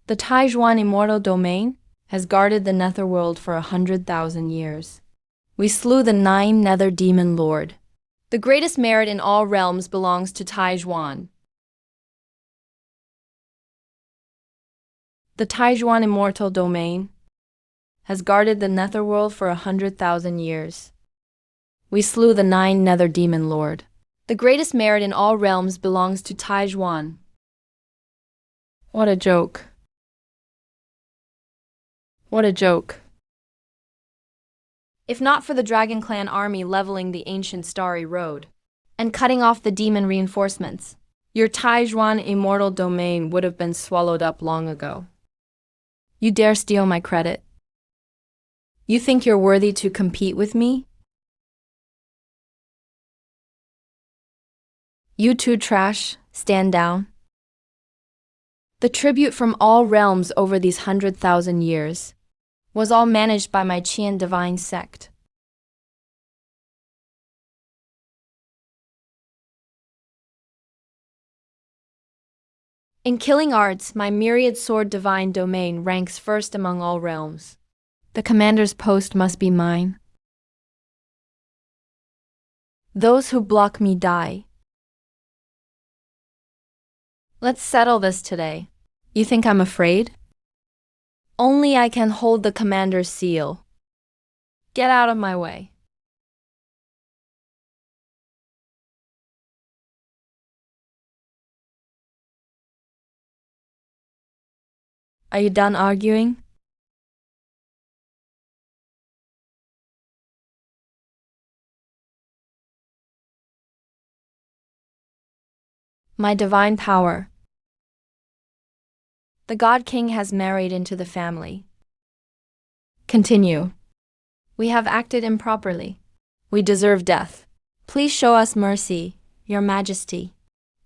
The Taijuan immortal domain has guarded the netherworld for 100,000 years. We slew the 9 nether demon lord. The greatest merit in all realms belongs to Taijuan. The Taijuan immortal domain has guarded the netherworld for 100,000 years. We slew the 9 nether demon lord. The greatest merit in all realms belongs to Taijuan. What a joke. What a joke. If not for the Dragon Clan army leveling the ancient Starry Road and cutting off the demon reinforcements, your Taijuan immortal domain would have been swallowed up long ago. You dare steal my credit? You think you're worthy to compete with me? You two trash, stand down. The tribute from all realms over these 100,000 years was all managed by my Qian divine sect. In killing arts, my myriad sword divine domain ranks first among all realms. The commander's post must be mine. Those who block me die. Let's settle this today. You think I'm afraid? Only I can hold the commander's seal. Get out of my way. Are you done arguing? My divine power. The God King has married into the family. Continue. We have acted improperly. We deserve death. Please show us mercy, Your Majesty.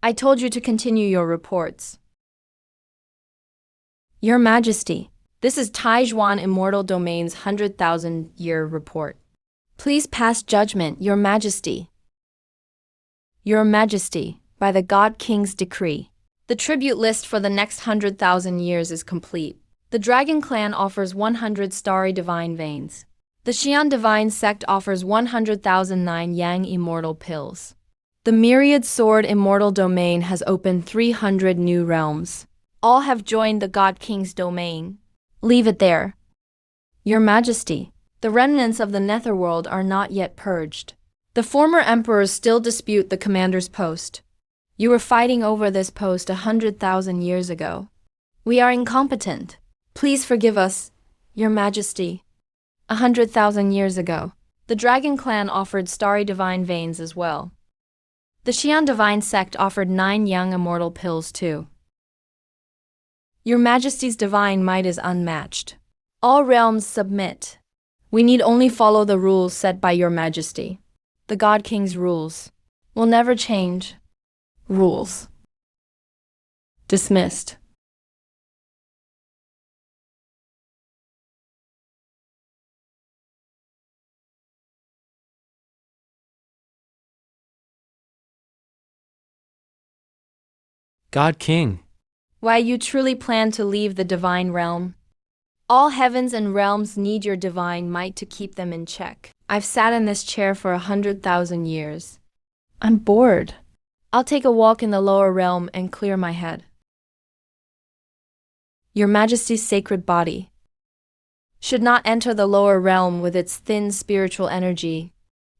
I told you to continue your reports. Your Majesty, this is Taijuan Immortal Domain's 100,000-year report. Please pass judgment, Your Majesty. Your Majesty, by the God King's decree, the tribute list for the next 100,000 years is complete. The Dragon Clan offers 100 starry divine veins. The Xian divine sect offers 100,009 yang immortal pills. The myriad sword immortal domain has opened 300 new realms. All have joined the God King's domain. Leave it there. Your Majesty, the remnants of the netherworld are not yet purged. The former emperors still dispute the commander's post. You were fighting over this post 100,000 years ago. We are incompetent. Please forgive us, Your Majesty. 100,000 years ago, the Dragon Clan offered starry divine veins as well. The Xian divine sect offered 9 young immortal pills too. Your Majesty's divine might is unmatched. All realms submit. We need only follow the rules set by Your Majesty. The God King's rules will never change. Rules. Dismissed. God King. Why you truly plan to leave the divine realm? All heavens and realms need your divine might to keep them in check. I've sat in this chair for 100,000 years. I'm bored. I'll take a walk in the lower realm and clear my head. Your Majesty's sacred body should not enter the lower realm with its thin spiritual energy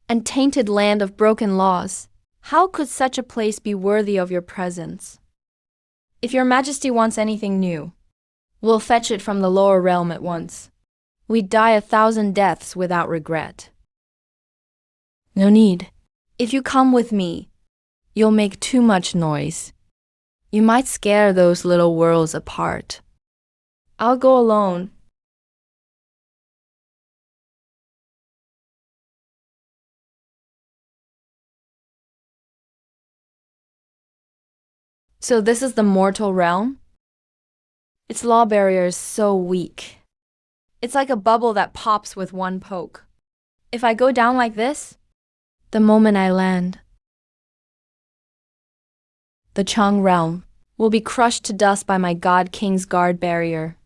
and tainted land of broken laws. How could such a place be worthy of your presence? If Your Majesty wants anything new, we'll fetch it from the lower realm at once. We'd die 1,000 deaths without regret. No need. If you come with me, you'll make too much noise. You might scare those little worlds apart. I'll go alone. So this is the mortal realm? Its law barrier is so weak. It's like a bubble that pops with one poke. If I go down like this, the moment I land, the Chang realm will be crushed to dust by my God King's guard barrier.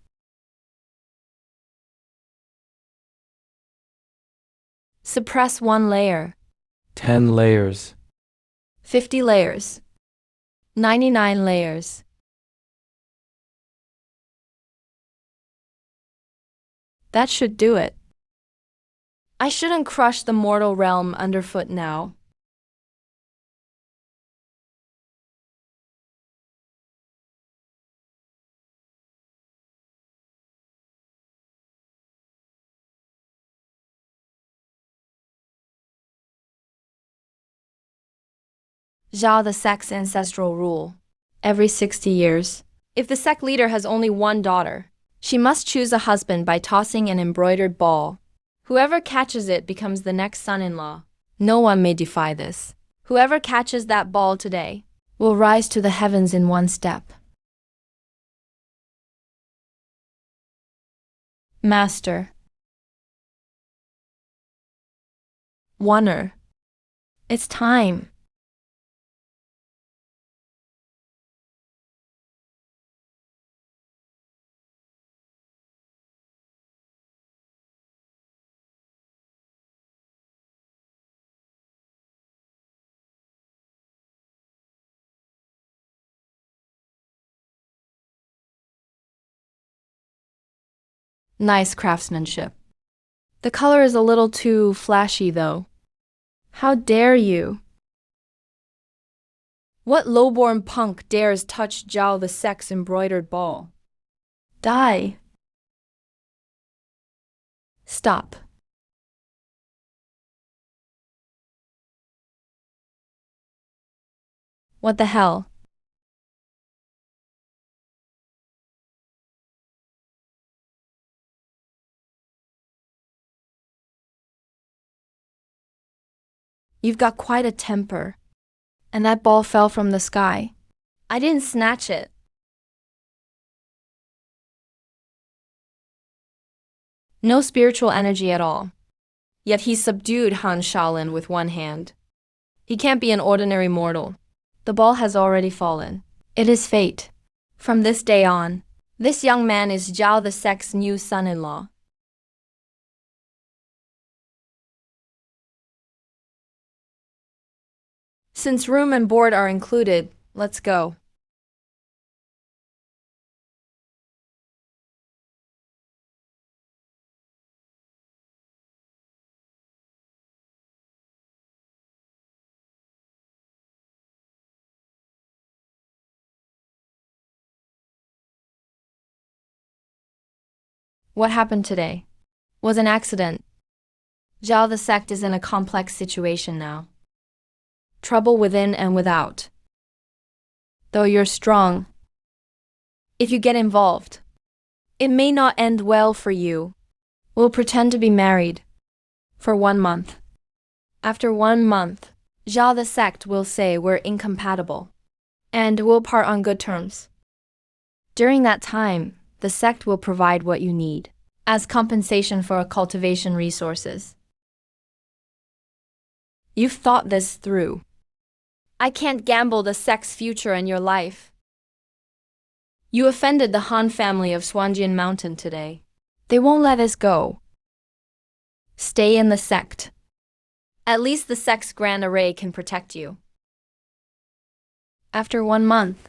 Suppress 1 layer. 10 layers. 50 layers. 99 layers. That should do it. I shouldn't crush the mortal realm underfoot now. Zhao the sect's ancestral rule. Every 60 years. If the sect leader has only one daughter, she must choose a husband by tossing an embroidered ball. Whoever catches it becomes the next son-in-law. No one may defy this. Whoever catches that ball today will rise to the heavens in 1 step. Master. Oneer. It's time. Nice craftsmanship. The color is a little too flashy, though. How dare you? What lowborn punk dares touch Zhao the sect's embroidered ball? Die. Stop. What the hell? You've got quite a temper. And that ball fell from the sky. I didn't snatch it. No spiritual energy at all. Yet he subdued Han Shaolin with 1 hand. He can't be an ordinary mortal. The ball has already fallen. It is fate. From this day on, this young man is Zhao the sect's new son-in-law. Since room and board are included, let's go. What happened today was an accident. Zhao the sect is in a complex situation now. Trouble within and without. Though you're strong, if you get involved, it may not end well for you. We'll pretend to be married for 1 month. After 1 month, Zhao the sect will say we're incompatible, and we'll part on good terms. During that time, the sect will provide what you need as compensation for cultivation resources. You've thought this through. I can't gamble the sect's future and your life. You offended the Han family of Swanjian Mountain today. They won't let us go. Stay in the sect. At least the sect's grand array can protect you. After 1 month,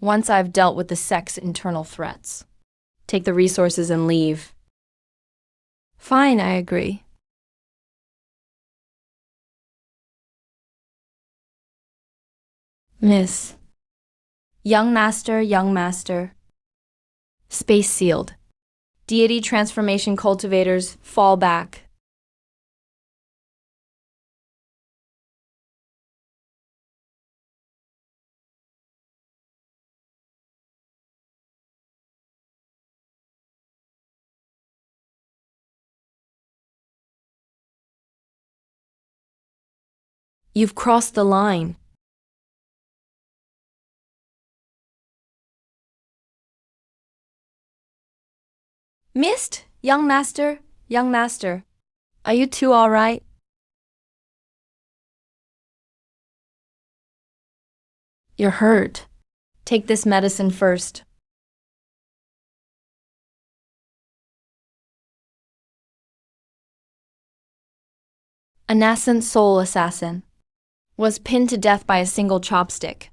once I've dealt with the sect's internal threats, take the resources and leave. Fine, I agree. Miss. Young master. Space sealed. Deity transformation cultivators, fall back. You've crossed the line. Missed, young master. Are you two all right? You're hurt. Take this medicine first. A nascent soul assassin was pinned to death by a single chopstick.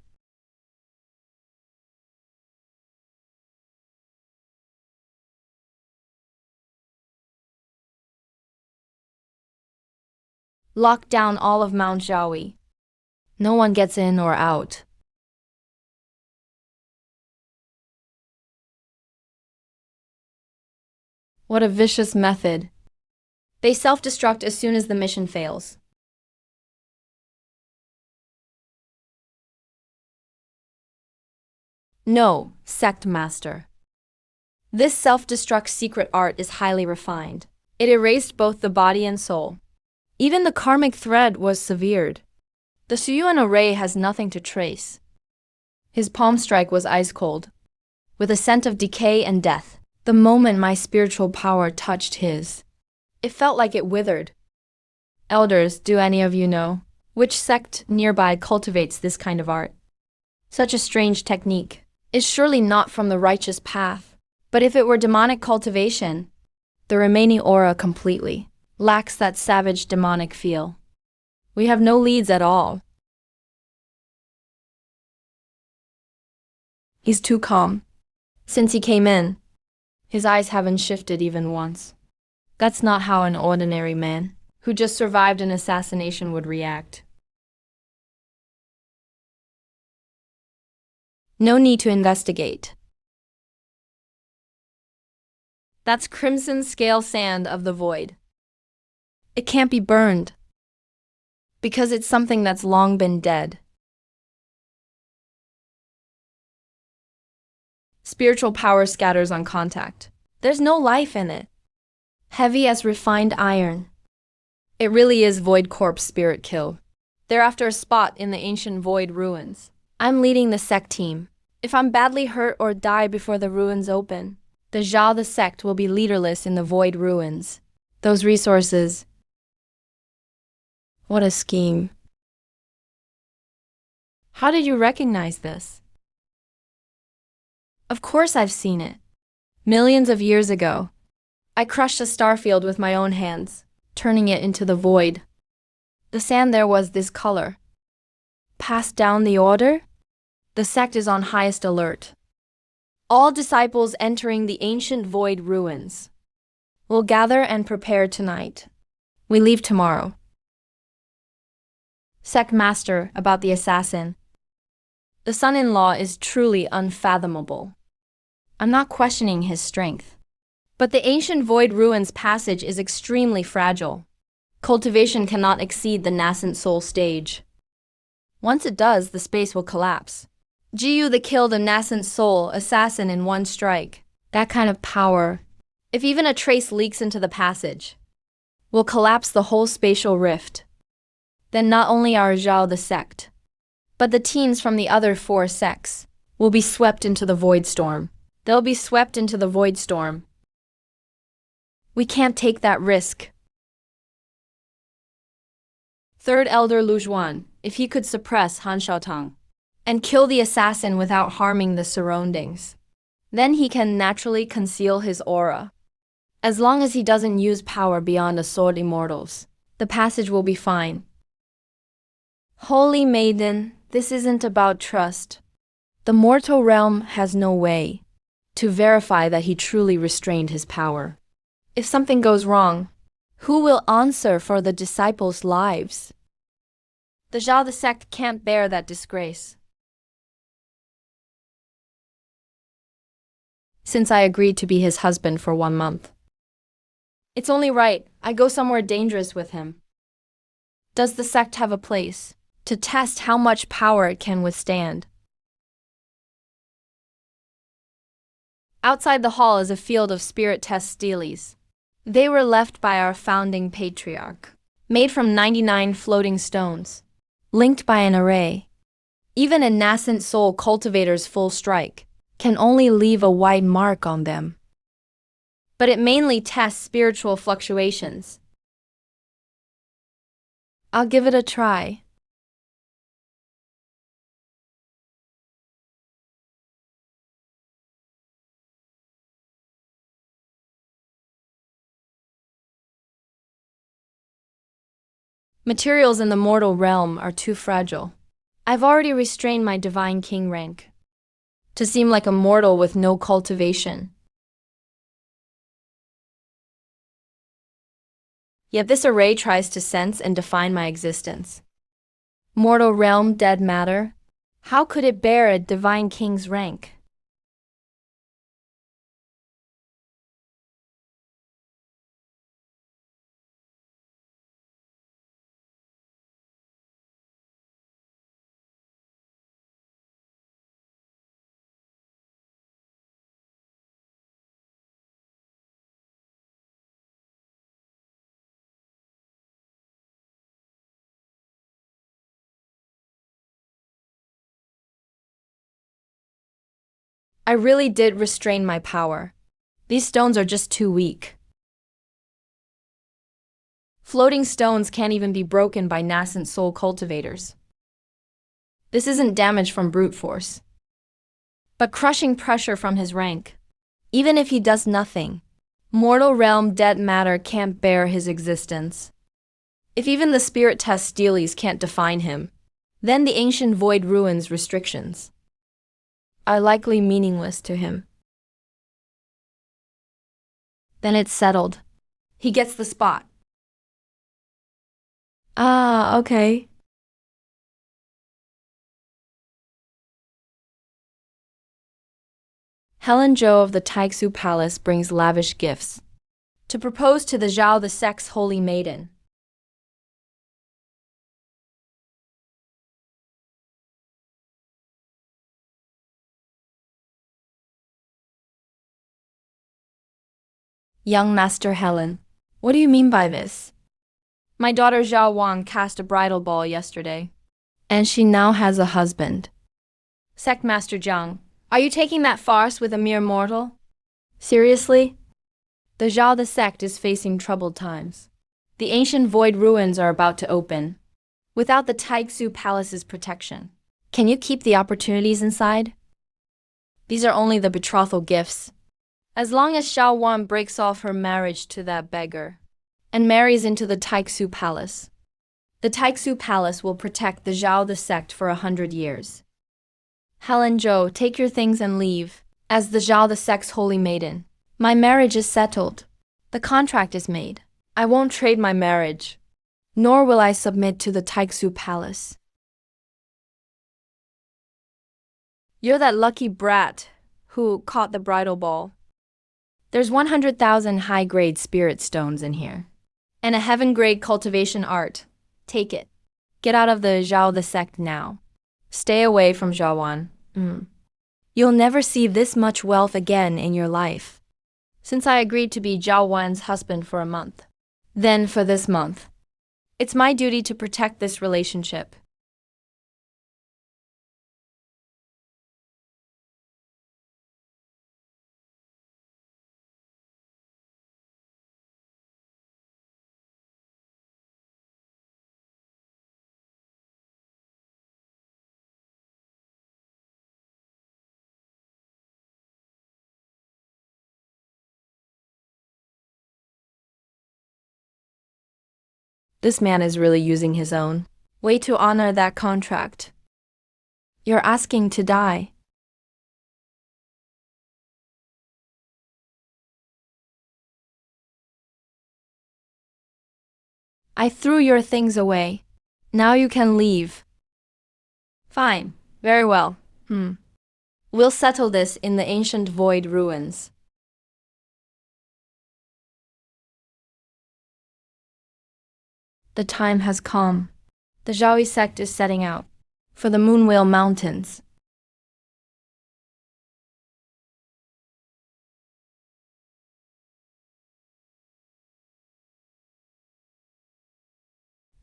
Lock down all of Mount Jiahui. No one gets in or out. What a vicious method. They self-destruct as soon as the mission fails. No, sect master. This self-destruct secret art is highly refined. It erased both the body and soul. Even the karmic thread was severed. The Suyuan array has nothing to trace. His palm strike was ice cold, with a scent of decay and death. The moment my spiritual power touched his, it felt like it withered. Elders, do any of you know which sect nearby cultivates this kind of art? Such a strange technique is surely not from the righteous path. But if it were demonic cultivation, the remaining aura completely lacks that savage demonic feel. We have no leads at all. He's too calm. Since he came in, his eyes haven't shifted even once. That's not how an ordinary man who just survived an assassination would react. No need to investigate. That's crimson scale sand of the void. It can't be burned, because it's something that's long been dead. Spiritual power scatters on contact. There's no life in it. Heavy as refined iron. It really is Void Corpse spirit kill. They're after a spot in the ancient Void ruins. I'm leading the sect team. If I'm badly hurt or die before the ruins open, the Zhao the sect will be leaderless in the Void ruins. Those resources. What a scheme. How did you recognize this? Of course I've seen it. Millions of years ago, I crushed a starfield with my own hands, turning it into the void. The sand there was this color. Passed down the order? The sect is on highest alert. All disciples entering the ancient void ruins will gather and prepare tonight. We leave tomorrow. Sect master about the assassin. The son-in-law is truly unfathomable. I'm not questioning his strength. But the ancient void ruins passage is extremely fragile. Cultivation cannot exceed the nascent soul stage. Once it does, the space will collapse. Jiyu the killed a nascent soul assassin in one strike. That kind of power, if even a trace leaks into the passage, will collapse the whole spatial rift. Then not only our Zhao the sect, but the teams from the other 4 sects will be swept into the void storm. They'll be swept into the void storm. We can't take that risk. Third Elder Lu Zhuan, if he could suppress Han Shaotang and kill the assassin without harming the surroundings, then he can naturally conceal his aura. As long as he doesn't use power beyond the sword immortals, the passage will be fine. Holy Maiden, this isn't about trust. The mortal realm has no way to verify that he truly restrained his power. If something goes wrong, who will answer for the disciples' lives? The Zhao the sect can't bear that disgrace. Since I agreed to be his husband for 1 month, it's only right I go somewhere dangerous with him. Does the sect have a place to test how much power it can withstand? Outside the hall is a field of spirit test steles. They were left by our founding patriarch, made from 99 floating stones, linked by an array. Even a nascent soul cultivator's full strike can only leave a white mark on them. But it mainly tests spiritual fluctuations. I'll give it a try. Materials in the mortal realm are too fragile. I've already restrained my divine king rank to seem like a mortal with no cultivation. Yet this array tries to sense and define my existence. Mortal realm, dead matter, how could it bear a divine king's rank? I really did restrain my power. These stones are just too weak. Floating stones can't even be broken by nascent soul cultivators. This isn't damage from brute force, but crushing pressure from his rank. Even if he does nothing, mortal realm dead matter can't bear his existence. If even the spirit test steelies can't define him, then the ancient void ruins restrictions are likely meaningless to him. Then it's settled. He gets the spot. Ah, okay. Helen Zhou of the Taixu Palace brings lavish gifts to propose to the Zhao the sect's holy maiden. Young Master Helen, what do you mean by this? My daughter Zhao Wang cast a bridal ball yesterday, and she now has a husband. Sect Master Jiang, are you taking that farce with a mere mortal? Seriously? The Zhao the sect is facing troubled times. The ancient void ruins are about to open, without the Taixu Palace's protection. Can you keep the opportunities inside? These are only the betrothal gifts. As long as Xiao Wan breaks off her marriage to that beggar and marries into the Taixu Palace, the Taixu Palace will protect the Zhao the sect for 100 years. Helen Zhou, take your things and leave. As the Zhao the sect's holy maiden, my marriage is settled. The contract is made. I won't trade my marriage, nor will I submit to the Taixu Palace. You're that lucky brat who caught the bridal ball. There's 100,000 high-grade spirit stones in here, and a heaven-grade cultivation art. Take it. Get out of the Zhao the sect now. Stay away from Zhaowan. You'll never see this much wealth again in your life. Since I agreed to be Zhao Wan's husband for a month, then for this month, it's my duty to protect this relationship. This man is really using his own way to honor that contract. You're asking to die. I threw your things away. Now you can leave. Fine. Very well. We'll settle this in the ancient void ruins. The time has come. The Zhaoi sect is setting out for the Moonwhale Mountains.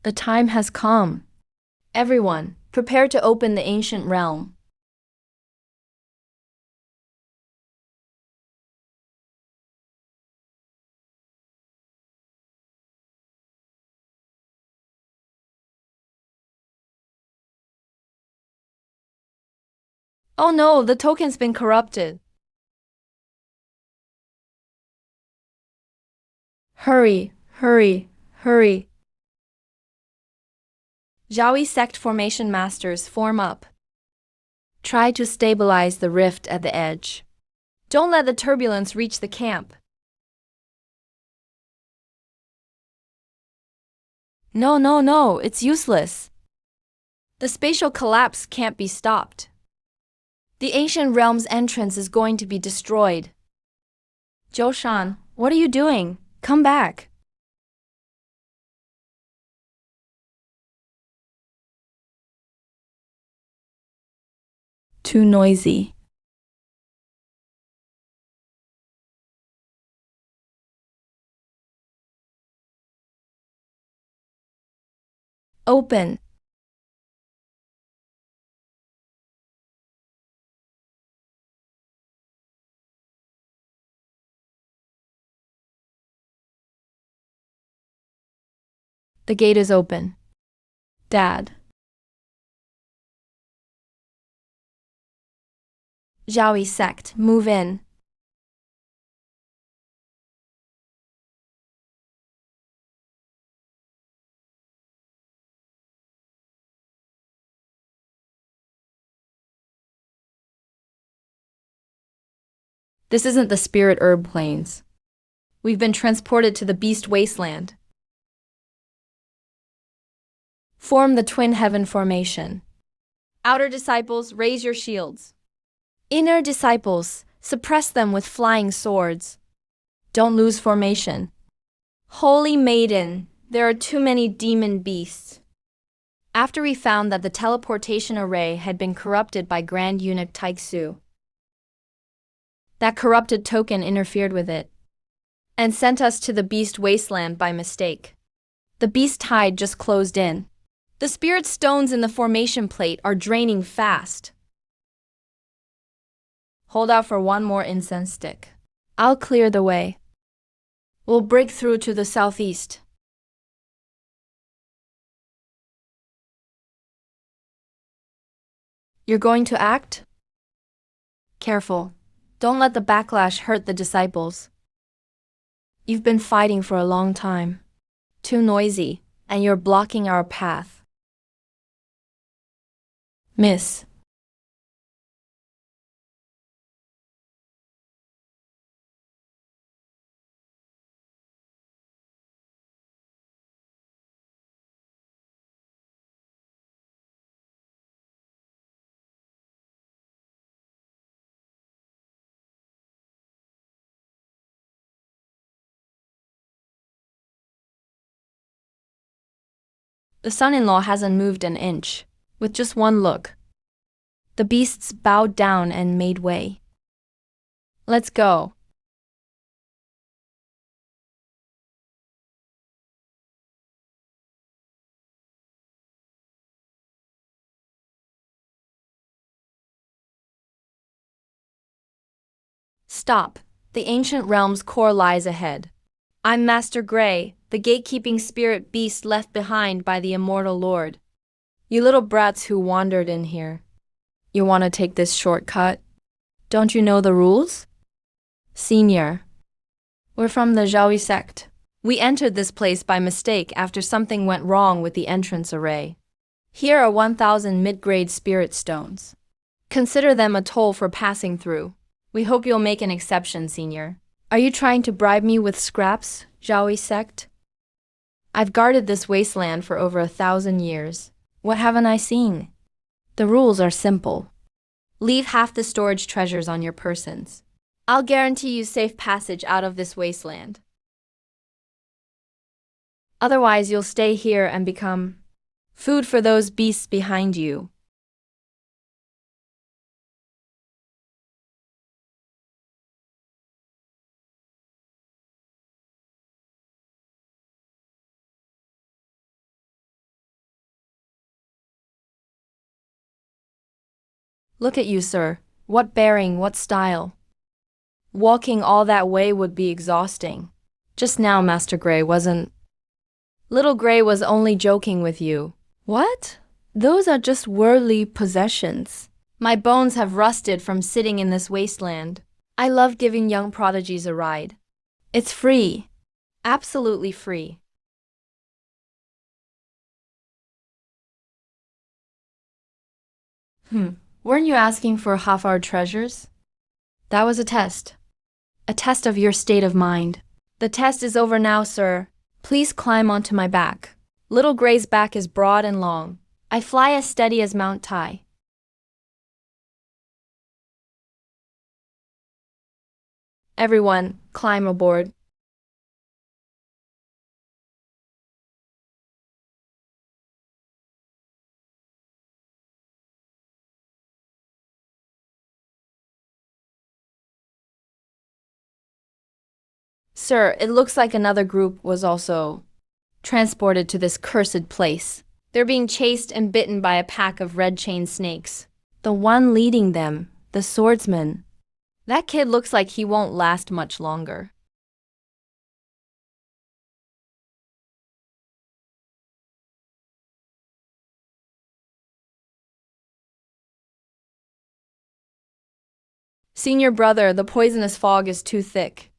The time has come. Everyone, prepare to open the ancient realm. Oh no, the token's been corrupted. Hurry, hurry, hurry. Zhaoi sect formation masters form up. Try to stabilize the rift at the edge. Don't let the turbulence reach the camp. No, no, no, it's useless. The spatial collapse can't be stopped. The ancient realm's entrance is going to be destroyed. Zhoushan, what are you doing? Come back. Too noisy. Open. The gate is open. Dad. Zhaoi sect, move in. This isn't the spirit herb plains. We've been transported to the beast wasteland. Form the twin heaven formation. Outer disciples, raise your shields. Inner disciples, suppress them with flying swords. Don't lose formation. Holy Maiden, there are too many demon beasts. After we found that the teleportation array had been corrupted by Grand Eunuch Taixu, that corrupted token interfered with it and sent us to the beast wasteland by mistake. The beast tide just closed in. The spirit stones in the formation plate are draining fast. Hold out for one more incense stick. I'll clear the way. We'll break through to the southeast. You're going to act? Careful. Don't let the backlash hurt the disciples. You've been fighting for a long time. Too noisy, and you're blocking our path. Miss. The son-in-law hasn't moved an inch. With just one look, the beasts bowed down and made way. Let's go. Stop. The ancient realm's core lies ahead. I'm Master Gray, the gatekeeping spirit beast left behind by the immortal Lord. You little brats who wandered in here. You want to take this shortcut? Don't you know the rules? Senior. We're from the Zhaoi sect. We entered this place by mistake after something went wrong with the entrance array. Here are 1,000 mid-grade spirit stones. Consider them a toll for passing through. We hope you'll make an exception, Senior. Are you trying to bribe me with scraps, Zhaoi sect? I've guarded this wasteland for over 1,000 years. What haven't I seen? The rules are simple. Leave half the storage treasures on your persons. I'll guarantee you safe passage out of this wasteland. Otherwise, you'll stay here and become food for those beasts behind you. Look at you, sir. What bearing, what style. Walking all that way would be exhausting. Just now, Master Gray wasn't. Little Gray was only joking with you. What? Those are just worldly possessions. My bones have rusted from sitting in this wasteland. I love giving young prodigies a ride. It's free. Absolutely free. Weren't you asking for half our treasures? That was a test. A test of your state of mind. The test is over now, sir. Please climb onto my back. Little Gray's back is broad and long. I fly as steady as Mount Tai. Everyone, climb aboard. Sir, it looks like another group was also transported to this cursed place. They're being chased and bitten by a pack of red-chained snakes. The one leading them, the swordsman, that kid looks like he won't last much longer. Senior brother, the poisonous fog is too thick.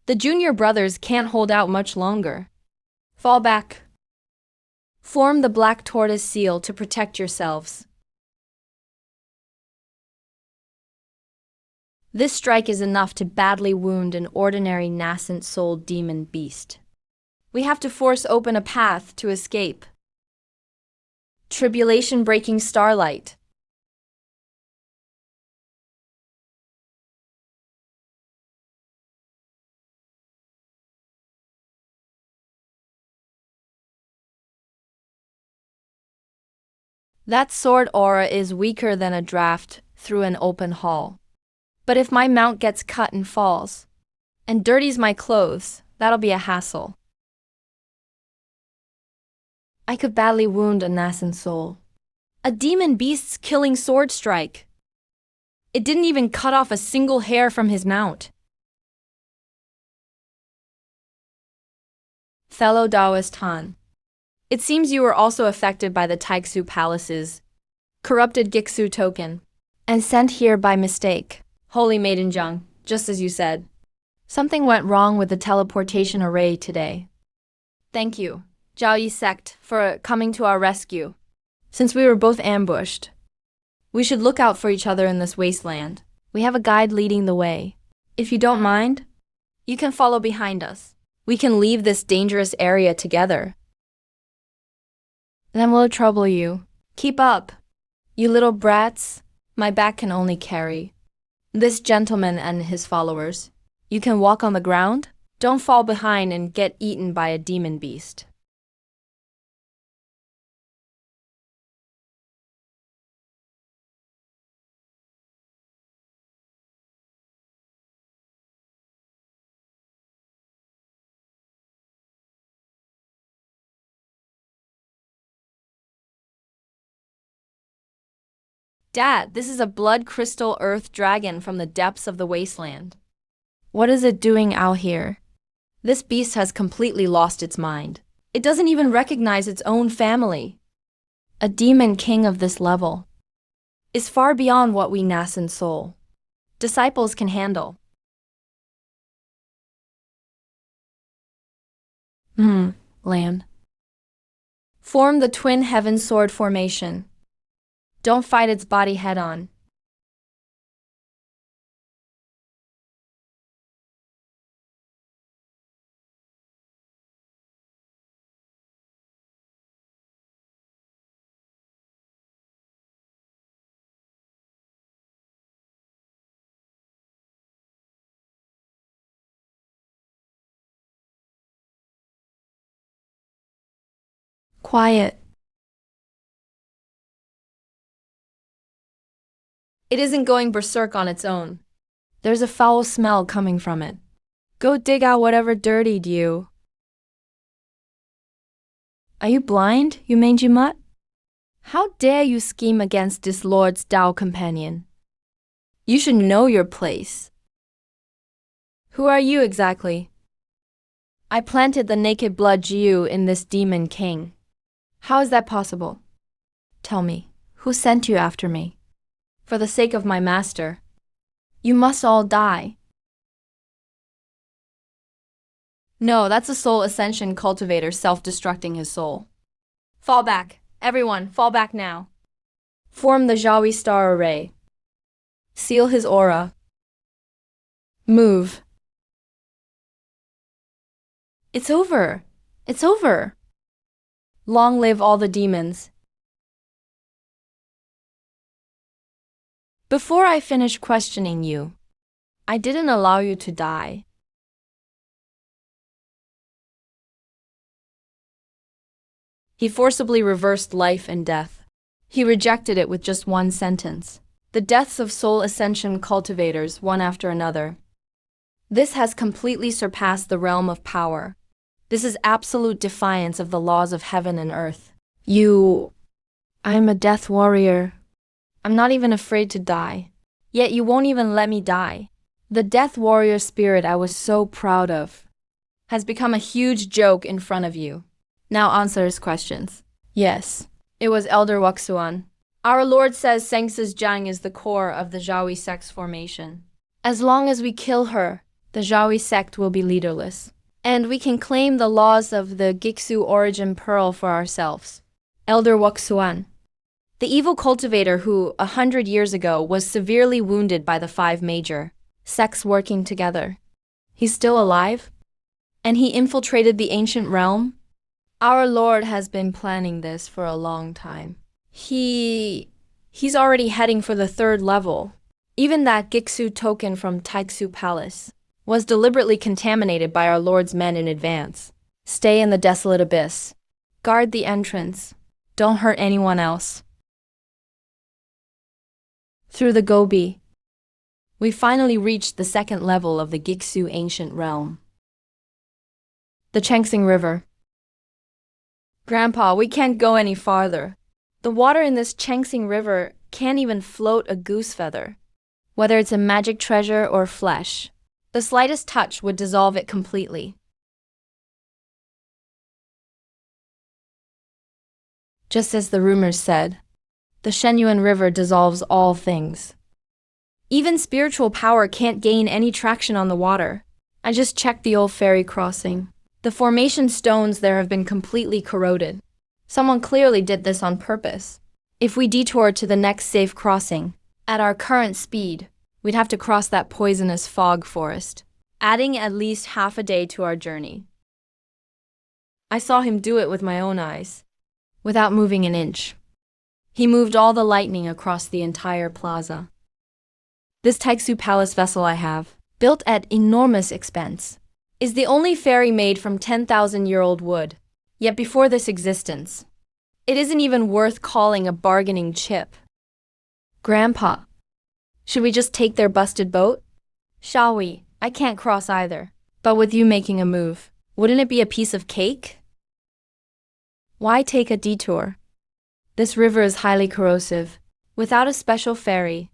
The junior brothers can't hold out much longer. Fall back. Form the black tortoise seal to protect yourselves. This strike is enough to badly wound an ordinary nascent-souled demon beast. We have to force open a path to escape. Tribulation-breaking starlight. That sword aura is weaker than a draft through an open hall. But if my mount gets cut and falls, and dirties my clothes, that'll be a hassle. I could badly wound a nascent soul. A demon beast's killing sword strike. It didn't even cut off a single hair from his mount. Fellow Taoist Han, it seems you were also affected by the Taixu Palace's corrupted Gixu token, and sent here by mistake. Holy Maiden Zhang, just as you said. Something went wrong with the teleportation array today. Thank you, Zhao Yi sect, for coming to our rescue. Since we were both ambushed, we should look out for each other in this wasteland. We have a guide leading the way. If you don't mind, you can follow behind us. We can leave this dangerous area together. Then we'll trouble you. Keep up, you little brats. My back can only carry this gentleman and his followers. You can walk on the ground. Don't fall behind and get eaten by a demon beast. Dad, this is a blood crystal earth dragon from the depths of the wasteland. What is it doing out here? This beast has completely lost its mind. It doesn't even recognize its own family. A demon king of this level is far beyond what we nascent soul disciples can handle. Land. Form the twin heaven sword formation. Don't fight its body head-on. Quiet. It isn't going berserk on its own. There's a foul smell coming from it. Go dig out whatever dirtied you. Are you blind, you mangy mutt? How dare you scheme against this Lord's Tao companion? You should know your place. Who are you exactly? I planted the naked blood Jiu in this demon king. How is that possible? Tell me, who sent you after me? For the sake of my master, you must all die. No, that's a soul ascension cultivator self-destructing his soul. Fall back. Everyone, fall back now. Form the Jawi star array. Seal his aura. Move. It's over. It's over. Long live all the demons. Before I finish questioning you, I didn't allow you to die. He forcibly reversed life and death. He rejected it with just one sentence. The deaths of soul ascension cultivators, one after another. This has completely surpassed the realm of power. This is absolute defiance of the laws of heaven and earth. I'm a death warrior. I'm not even afraid to die. Yet you won't even let me die. The death warrior spirit I was so proud of has become a huge joke in front of you. Now answer his questions. Yes, it was Elder Wuxuan. Our Lord says Saintess Jiang is the core of the Zhawi sect's formation. As long as we kill her, the Zhawi sect will be leaderless. And we can claim the laws of the Gixu origin pearl for ourselves. Elder Wuxuan. The evil cultivator who, 100 years ago, was severely wounded by the 5 major sects working together. He's still alive? And he infiltrated the ancient realm? Our Lord has been planning this for a long time. He's already heading for the 3rd level. Even that Gixu token from Taixu Palace was deliberately contaminated by our Lord's men in advance. Stay in the desolate abyss. Guard the entrance. Don't hurt anyone else. Through the Gobi, we finally reached the 2nd level of the Gixu ancient realm. The Chengsing River. Grandpa, we can't go any farther. The water in this Chengsing River can't even float a goose feather. Whether it's a magic treasure or flesh, the slightest touch would dissolve it completely. Just as the rumors said, the Shenyuan River dissolves all things. Even spiritual power can't gain any traction on the water. I just checked the old ferry crossing. The formation stones there have been completely corroded. Someone clearly did this on purpose. If we detour to the next safe crossing, at our current speed, we'd have to cross that poisonous fog forest, adding at least half a day to our journey. I saw him do it with my own eyes, without moving an inch. He moved all the lightning across the entire plaza. This Taixu Palace vessel I have, built at enormous expense, is the only ferry made from 10,000-year-old wood. Yet before this existence, it isn't even worth calling a bargaining chip. Grandpa, should we just take their busted boat? Shall we? I can't cross either. But with you making a move, wouldn't it be a piece of cake? Why take a detour? This river is highly corrosive. Without a special ferry,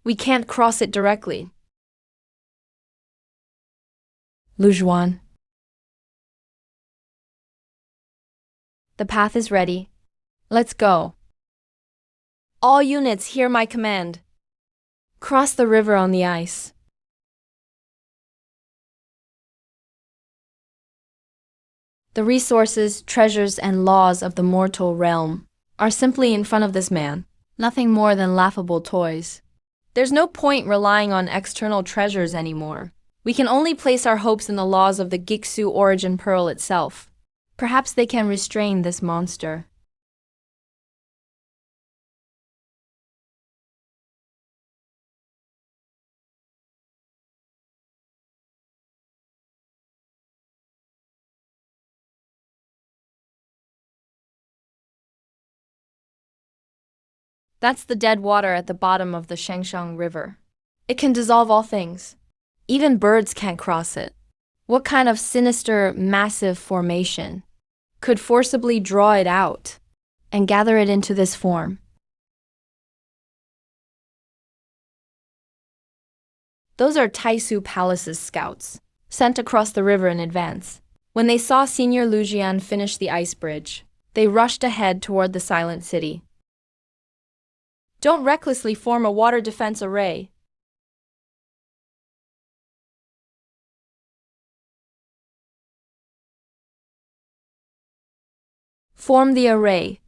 we can't cross it directly. Lujuan. The path is ready. Let's go. All units hear my command. Cross the river on the ice. The resources, treasures, and laws of the mortal realm are simply in front of this man, nothing more than laughable toys. There's no point relying on external treasures anymore. We can only place our hopes in the laws of the Gixu origin pearl itself. Perhaps they can restrain this monster. That's the dead water at the bottom of the Shengshang River. It can dissolve all things. Even birds can't cross it. What kind of sinister, massive formation could forcibly draw it out and gather it into this form? Those are Taixu Palace's scouts, sent across the river in advance. When they saw Senior Lujian finish the ice bridge, they rushed ahead toward the silent city. Don't recklessly form a water defense array. Form the array.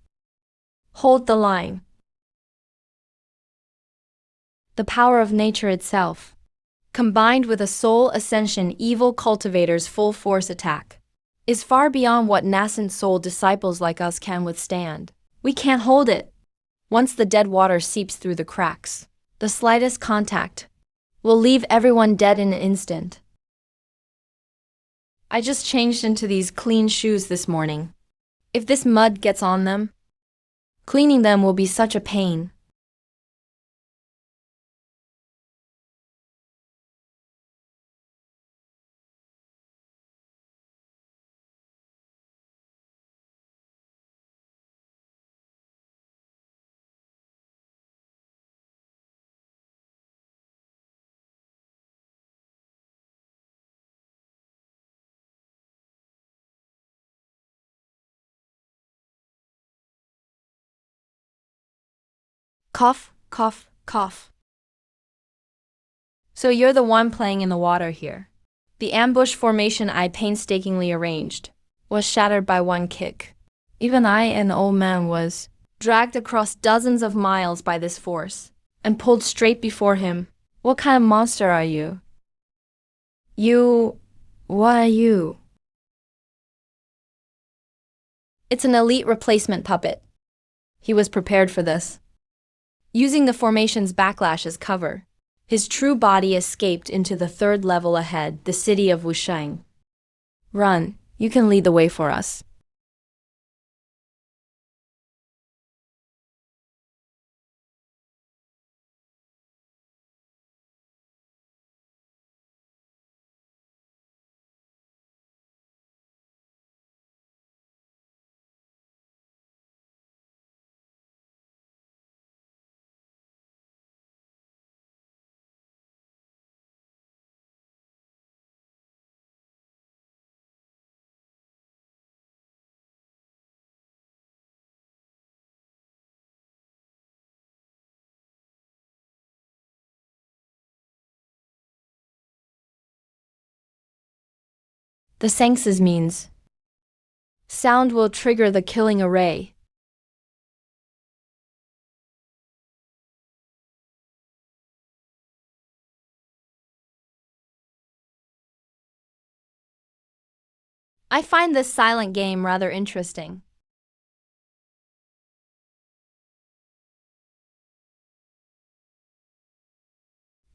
Hold the line. the power of nature itself, combined with a soul ascension evil cultivator's full force attack, is far beyond what nascent soul disciples like us can withstand. We can't hold it. Once the dead water seeps through the cracks, the slightest contact will leave everyone dead in an instant. I just changed into these clean shoes this morning. If this mud gets on them, cleaning them will be such a pain. Cough, cough, cough. So you're the one playing in the water here. The ambush formation I painstakingly arranged was shattered by one kick. Even I, an old man, was dragged across dozens of miles by this force and pulled straight before him. What kind of monster are you? What are you? It's an elite replacement puppet. He was prepared for this. Using the formation's backlash as cover, his true body escaped into the third level ahead, the city of Wushang. Run, you can lead the way for us. The Saintess means sound will trigger the killing array. I find this silent game rather interesting.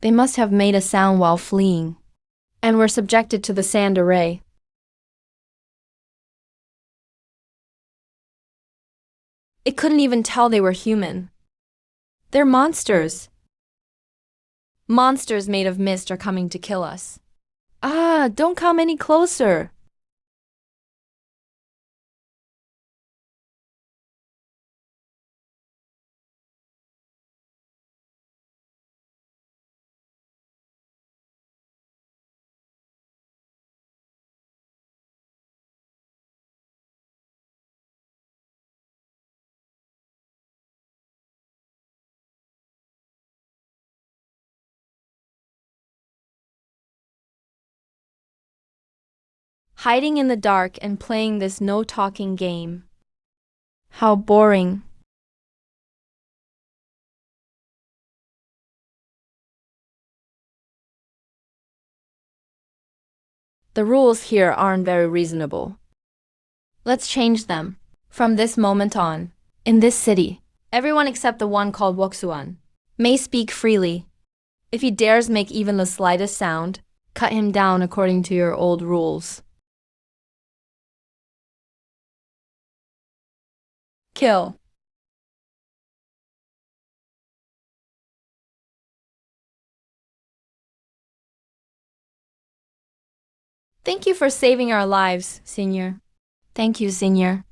They must have made a sound while fleeing, and were subjected to the sand array. It couldn't even tell they were human. They're monsters. Monsters made of mist are coming to kill us. Ah, don't come any closer. Hiding in the dark and playing this no-talking game. How boring. The rules here aren't very reasonable. Let's change them. From this moment on, in this city, everyone except the one called Woksuan may speak freely. If he dares make even the slightest sound, cut him down according to your old rules. Kill. Thank you for saving our lives, Senior. Thank you, Senior.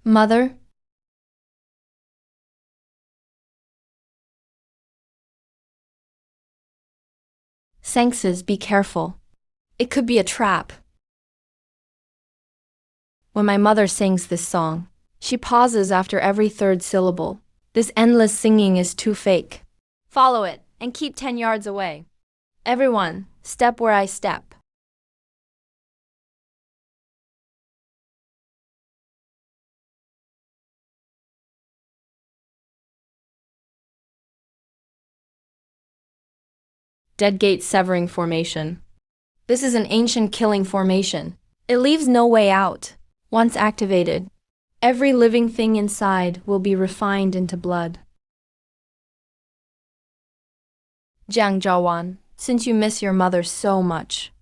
Mother? Saintess, be careful. It could be a trap. When my mother sings this song, she pauses after every third syllable. This endless singing is too fake. Follow it, and keep 10 yards away. Everyone, step where I step. Dead Gate Severing Formation. This is an ancient killing formation. It leaves no way out. Once activated, every living thing inside will be refined into blood. Jiang Zhaowan, since you miss your mother so much,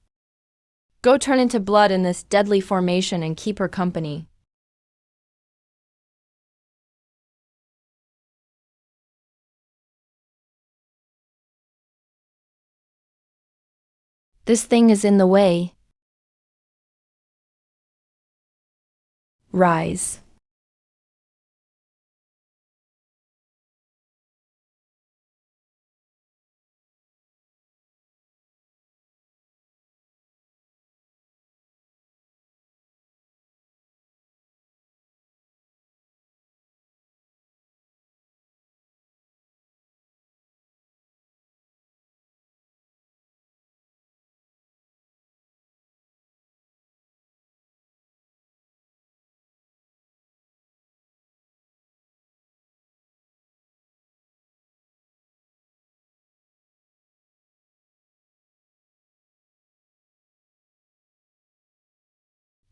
go turn into blood in this deadly formation and keep her company. This thing is in the way. Rise.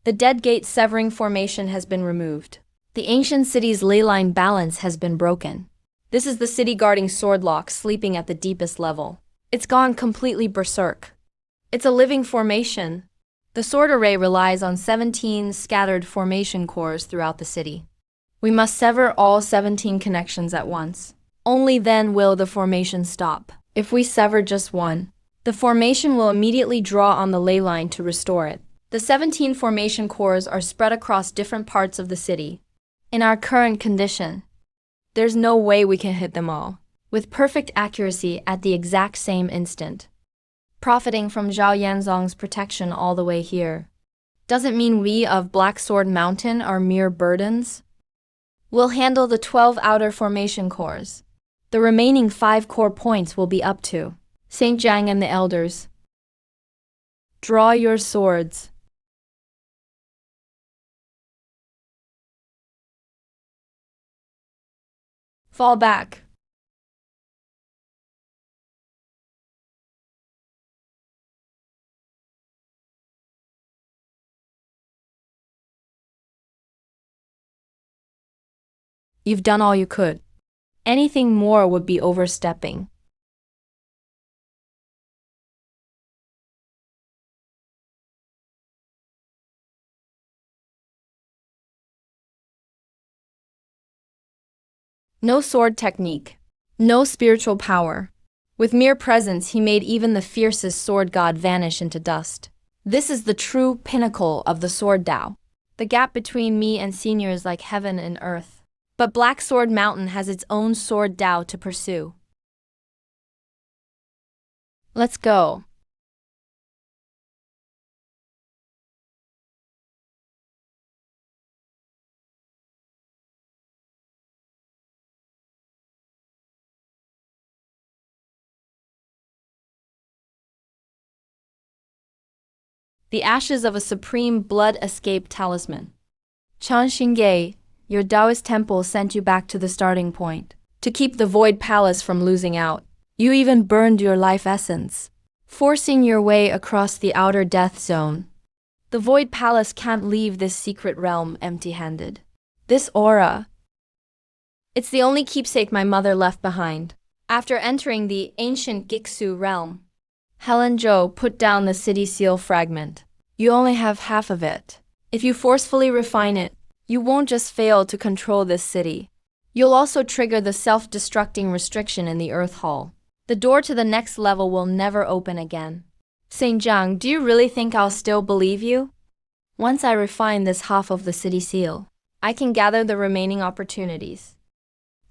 The Dead Gate Severing Formation has been removed. The ancient city's ley line balance has been broken. This is the city guarding Swordlock sleeping at the deepest level. It's gone completely berserk. It's a living formation. The sword array relies on 17 scattered formation cores throughout the city. We must sever all 17 connections at once. Only then will the formation stop. If we sever just one, the formation will immediately draw on the ley line to restore it. The 17 formation cores are spread across different parts of the city. In our current condition, there's no way we can hit them all with perfect accuracy at the exact same instant. Profiting from Zhao Yanzong's protection all the way here doesn't mean we of Black Sword Mountain are mere burdens. We'll handle the 12 outer formation cores. The remaining 5 core points will be up to Saint Jiang and the elders. Draw your swords. Fall back. You've done all you could. Anything more would be overstepping. No sword technique. No spiritual power. With mere presence, he made even the fiercest sword god vanish into dust. This is the true pinnacle of the sword Tao. The gap between me and senior is like heaven and earth. But Black Sword Mountain has its own sword Tao to pursue. Let's go. The ashes of a supreme blood escape talisman. Chan Xingye, your Taoist temple sent you back to the starting point. To keep the Void Palace from losing out, you even burned your life essence, forcing your way across the outer death zone. The Void Palace can't leave this secret realm empty-handed. This aura, it's the only keepsake my mother left behind. After entering the ancient Gixu realm, Helen Zhou put down the city seal fragment. You only have half of it. If you forcefully refine it, you won't just fail to control this city. You'll also trigger the self-destructing restriction in the Earth Hall. The door to the next level will never open again. Saint Jiang, do you really think I'll still believe you? Once I refine this half of the city seal, I can gather the remaining opportunities.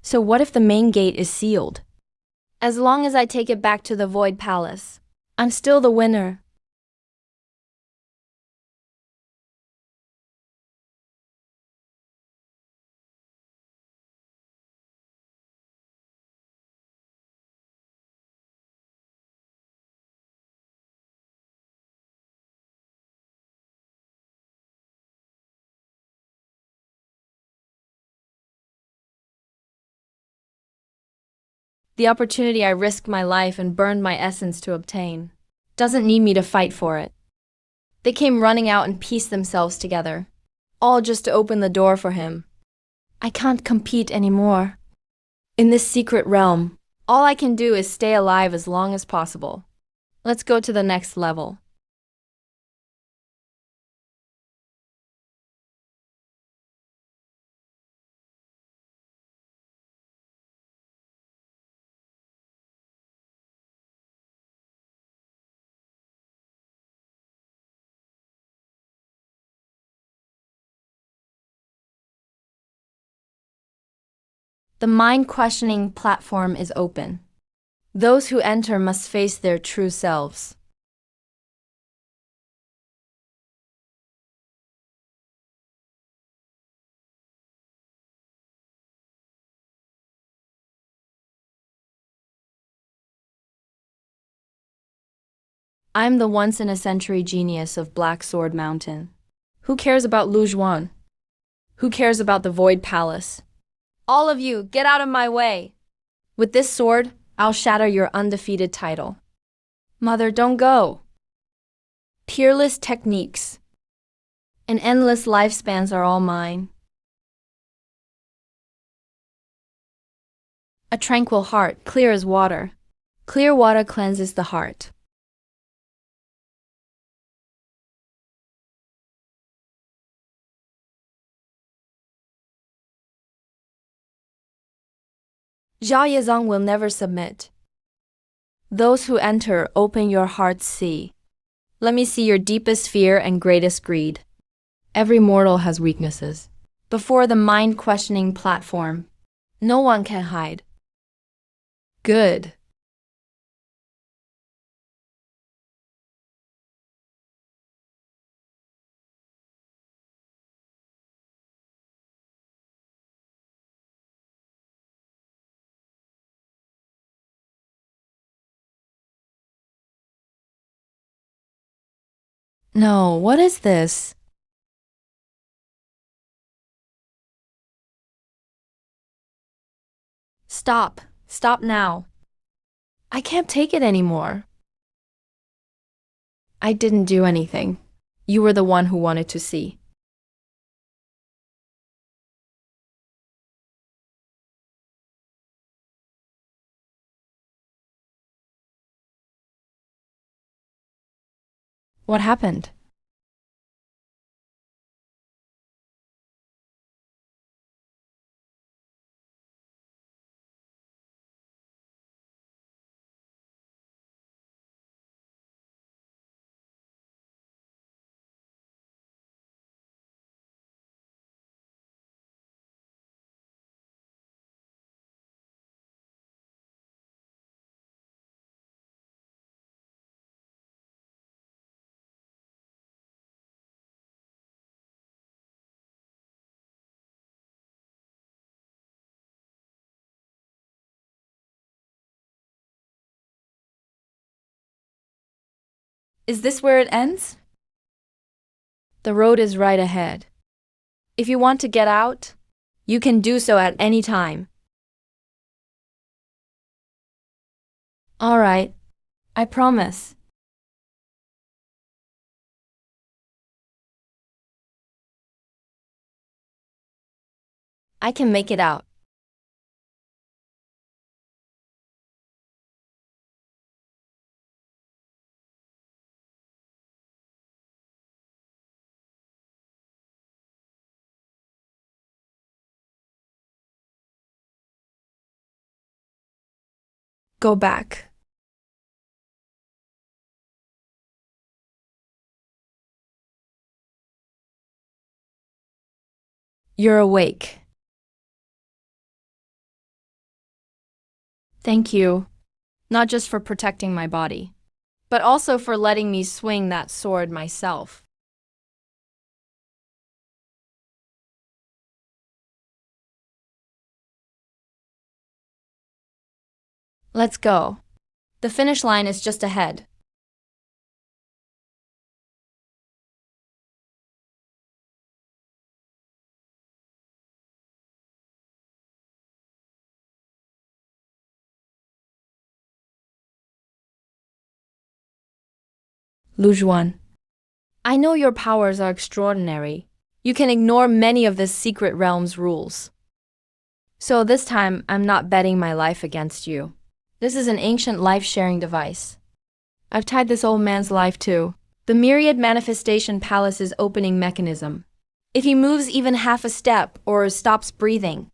So what if the main gate is sealed? As long as I take it back to the Void Palace, I'm still the winner. The opportunity I risked my life and burned my essence to obtain doesn't need me to fight for it. They came running out and pieced themselves together, all just to open the door for him. I can't compete anymore. In this secret realm, all I can do is stay alive as long as possible. Let's go to the next level. The mind-questioning platform is open. Those who enter must face their true selves. I'm the once-in-a-century genius of Black Sword Mountain. Who cares about Lu Juan? Who cares about the Void Palace? All of you, get out of my way! With this sword, I'll shatter your undefeated title. Mother, don't go! Peerless techniques and endless lifespans are all mine. A tranquil heart, clear as water. Clear water cleanses the heart. Zhao Yazong will never submit. Those who enter, open your hearts, see. Let me see your deepest fear and greatest greed. Every mortal has weaknesses. Before the mind-questioning platform, no one can hide. Good. No, what is this? Stop. Stop now. I can't take it anymore. I didn't do anything. You were the one who wanted to see. What happened? Is this where it ends? The road is right ahead. If you want to get out, you can do so at any time. All right. I promise. I can make it out. Go back. You're awake. Thank you. Not just for protecting my body, but also for letting me swing that sword myself. Let's go. The finish line is just ahead. Lujuan. I know your powers are extraordinary. You can ignore many of this secret realm's rules. So this time, I'm not betting my life against you. This is an ancient life-sharing device. I've tied this old man's life to the myriad manifestation palace's opening mechanism. If he moves even half a step or stops breathing,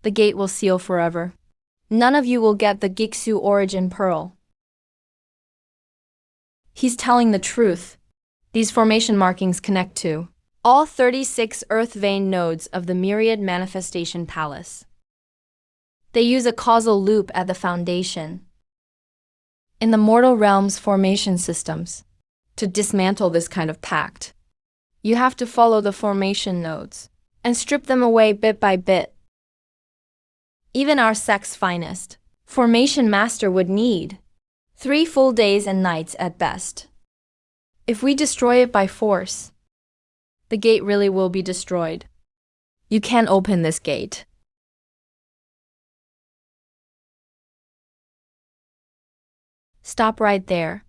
the gate will seal forever. None of you will get the Giksu origin pearl. He's telling the truth. These formation markings connect to all 36 earth vein nodes of the myriad manifestation palace. They use a causal loop at the foundation in the mortal realm's formation systems. To dismantle this kind of pact, you have to follow the formation nodes and strip them away bit by bit. Even our sect's finest formation master would need 3 full days and nights at best. If we destroy it by force, the gate really will be destroyed. You can't open this gate. Stop right there.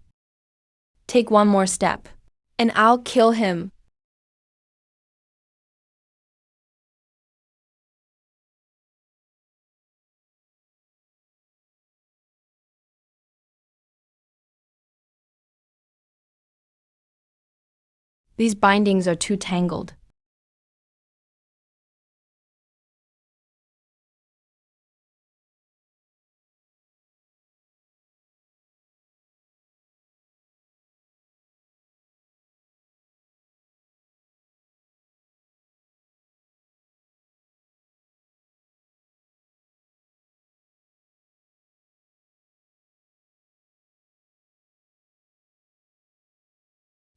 Take one more step, and I'll kill him. These bindings are too tangled.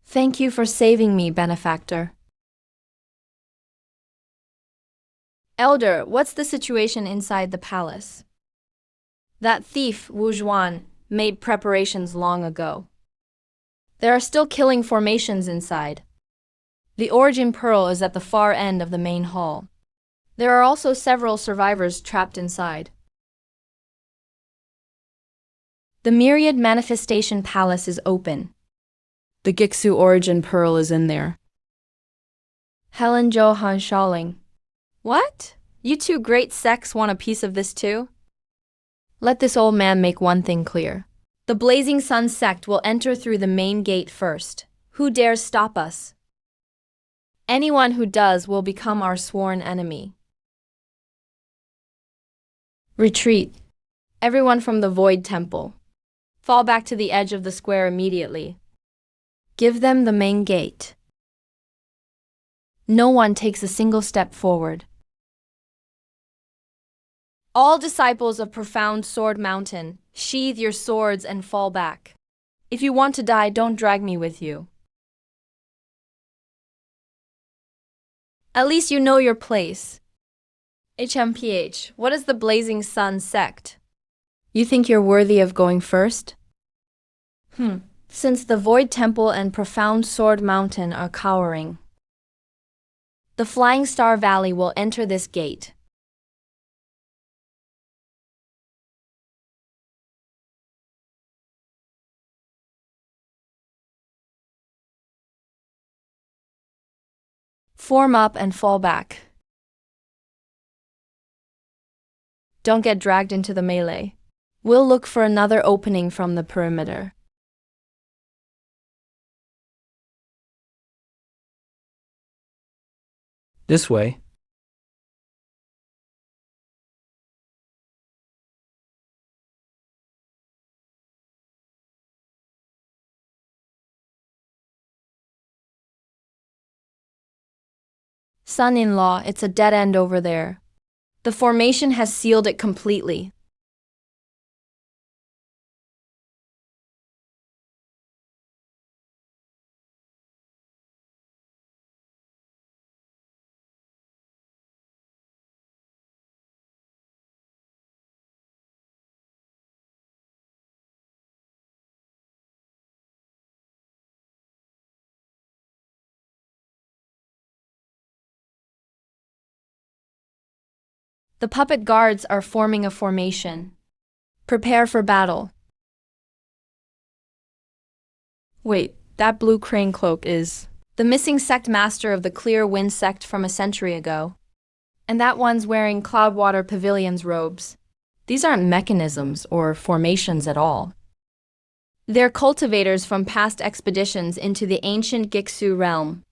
Thank you for saving me, benefactor. Elder, what's the situation inside the palace? That thief, Wu Zhuan, made preparations long ago. There are still killing formations inside. The origin pearl is at the far end of the main hall. There are also several survivors trapped inside. The myriad manifestation palace is open. The Giksu origin pearl is in there. Helen Johan Shaoling. What? You two great sects want a piece of this too? Let this old man make one thing clear. The Blazing Sun sect will enter through the main gate first. Who dares stop us? Anyone who does will become our sworn enemy. Retreat. Everyone from the Void Temple. Fall back to the edge of the square immediately. Give them the main gate. No one takes a single step forward. All disciples of Profound Sword Mountain, sheathe your swords and fall back. If you want to die, don't drag me with you. At least you know your place. HMPH, what is the Blazing Sun sect? You think you're worthy of going first? Since the Void Temple and Profound Sword Mountain are cowering, the Flying Star Valley will enter this gate. Form up and fall back. Don't get dragged into the melee. We'll look for another opening from the perimeter. This way. Son-in-law, it's a dead end over there. The formation has sealed it completely. The puppet guards are forming a formation. Prepare for battle. Wait, That blue crane cloak is the missing sect master of the Clear Wind sect from a century ago. And that one's wearing Cloudwater Pavilion's robes. These aren't mechanisms or formations at all. They're cultivators from past expeditions into the ancient Gixu realm.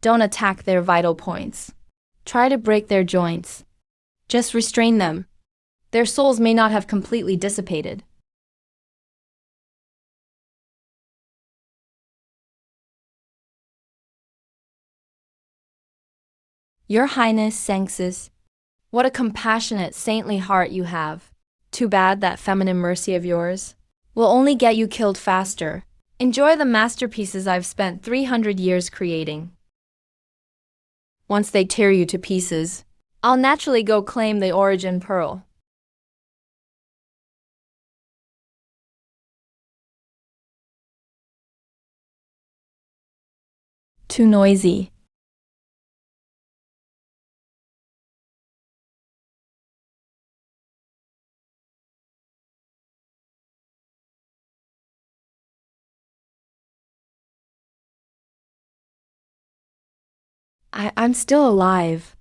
Don't attack their vital points. Try to break their joints. Just restrain them. Their souls may not have completely dissipated. Your Highness, Saintess, what a compassionate, saintly heart you have. Too bad that feminine mercy of yours will only get you killed faster. Enjoy the masterpieces I've spent 300 years creating. Once they tear you to pieces, I'll naturally go claim the origin pearl. Too noisy. I'm still alive.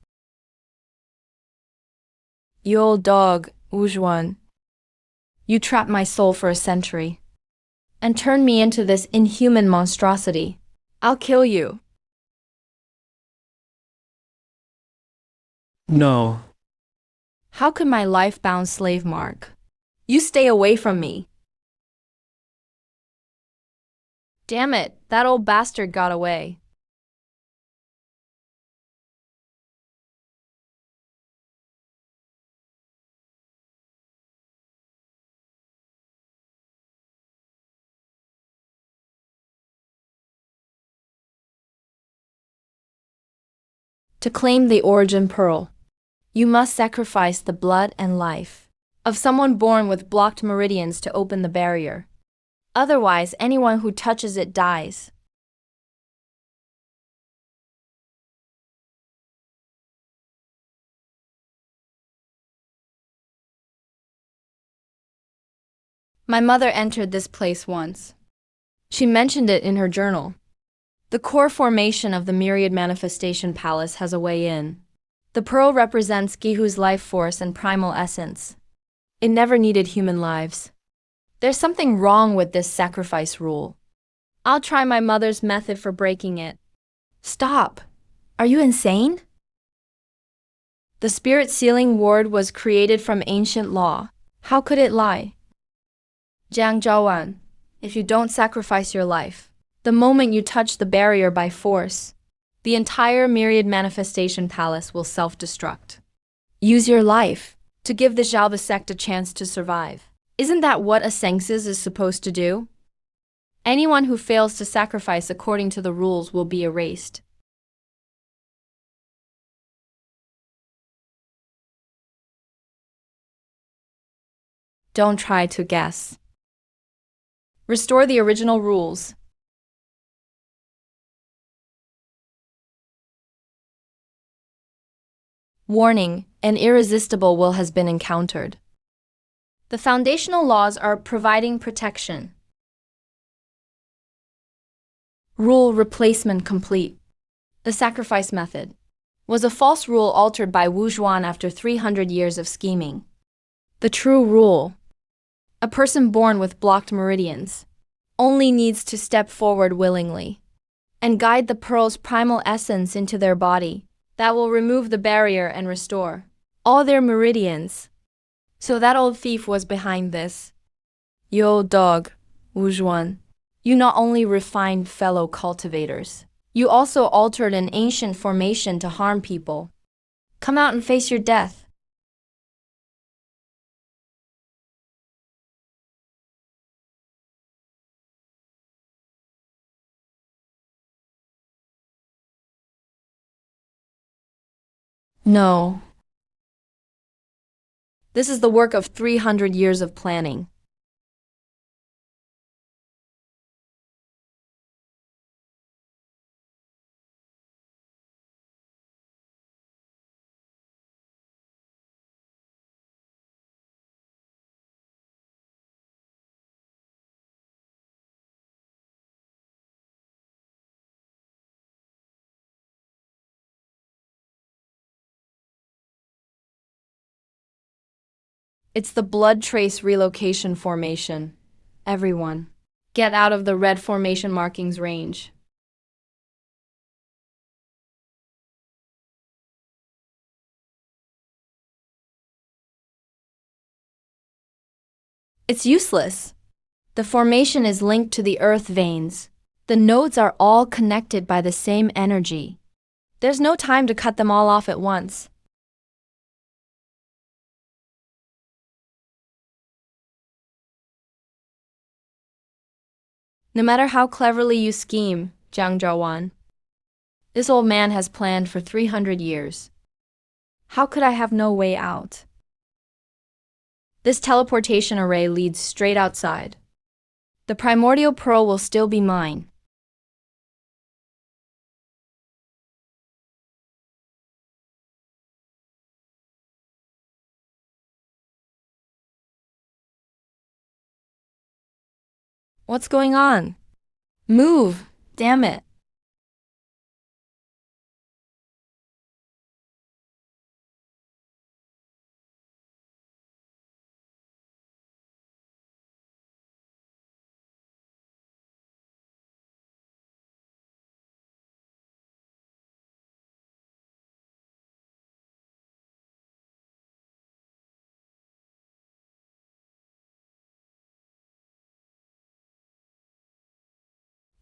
You old dog, Wujuan. You trapped my soul for a century and turned me into this inhuman monstrosity. I'll kill you. No. How could my life-bound slave mark? You stay away from me. Damn it, that old bastard got away. To claim the origin pearl, you must sacrifice the blood and life of someone born with blocked meridians to open the barrier. Otherwise, anyone who touches it dies. My mother entered this place once. She mentioned it in her journal. The core formation of the Myriad Manifestation Palace has a way in. The pearl represents Gihu's life force and primal essence. It never needed human lives. There's something wrong with this sacrifice rule. I'll try my mother's method for breaking it. Stop! Are you insane? The spirit sealing ward was created from ancient law. How could it lie? Jiang Zhaowan, if you don't sacrifice your life, the moment you touch the barrier by force, the entire Myriad Manifestation Palace will self-destruct. Use your life to give the Zhao sect a chance to survive. Isn't that what a Saintess is supposed to do? Anyone who fails to sacrifice according to the rules will be erased. Don't try to guess. Restore the original rules. Warning, an irresistible will has been encountered. The foundational laws are providing protection. Rule replacement complete. The sacrifice method was a false rule altered by Wu Zhuan after 300 years of scheming. The true rule: a person born with blocked meridians only needs to step forward willingly and guide the pearl's primal essence into their body. That will remove the barrier and restore all their meridians. So that old thief was behind this. You old dog, Wu Zhuan. You not only refined fellow cultivators, you also altered an ancient formation to harm people. Come out and face your death. No. This is the work of 300 years of planning. It's the blood trace relocation formation. Everyone, get out of the red formation markings range. It's useless. The formation is linked to the earth veins. The nodes are all connected by the same energy. There's no time to cut them all off at once. No matter how cleverly you scheme, Jiang Zhaowan, this old man has planned for 300 years. How could I have no way out? This teleportation array leads straight outside. The primordial pearl will still be mine. What's going on? Move! Damn it!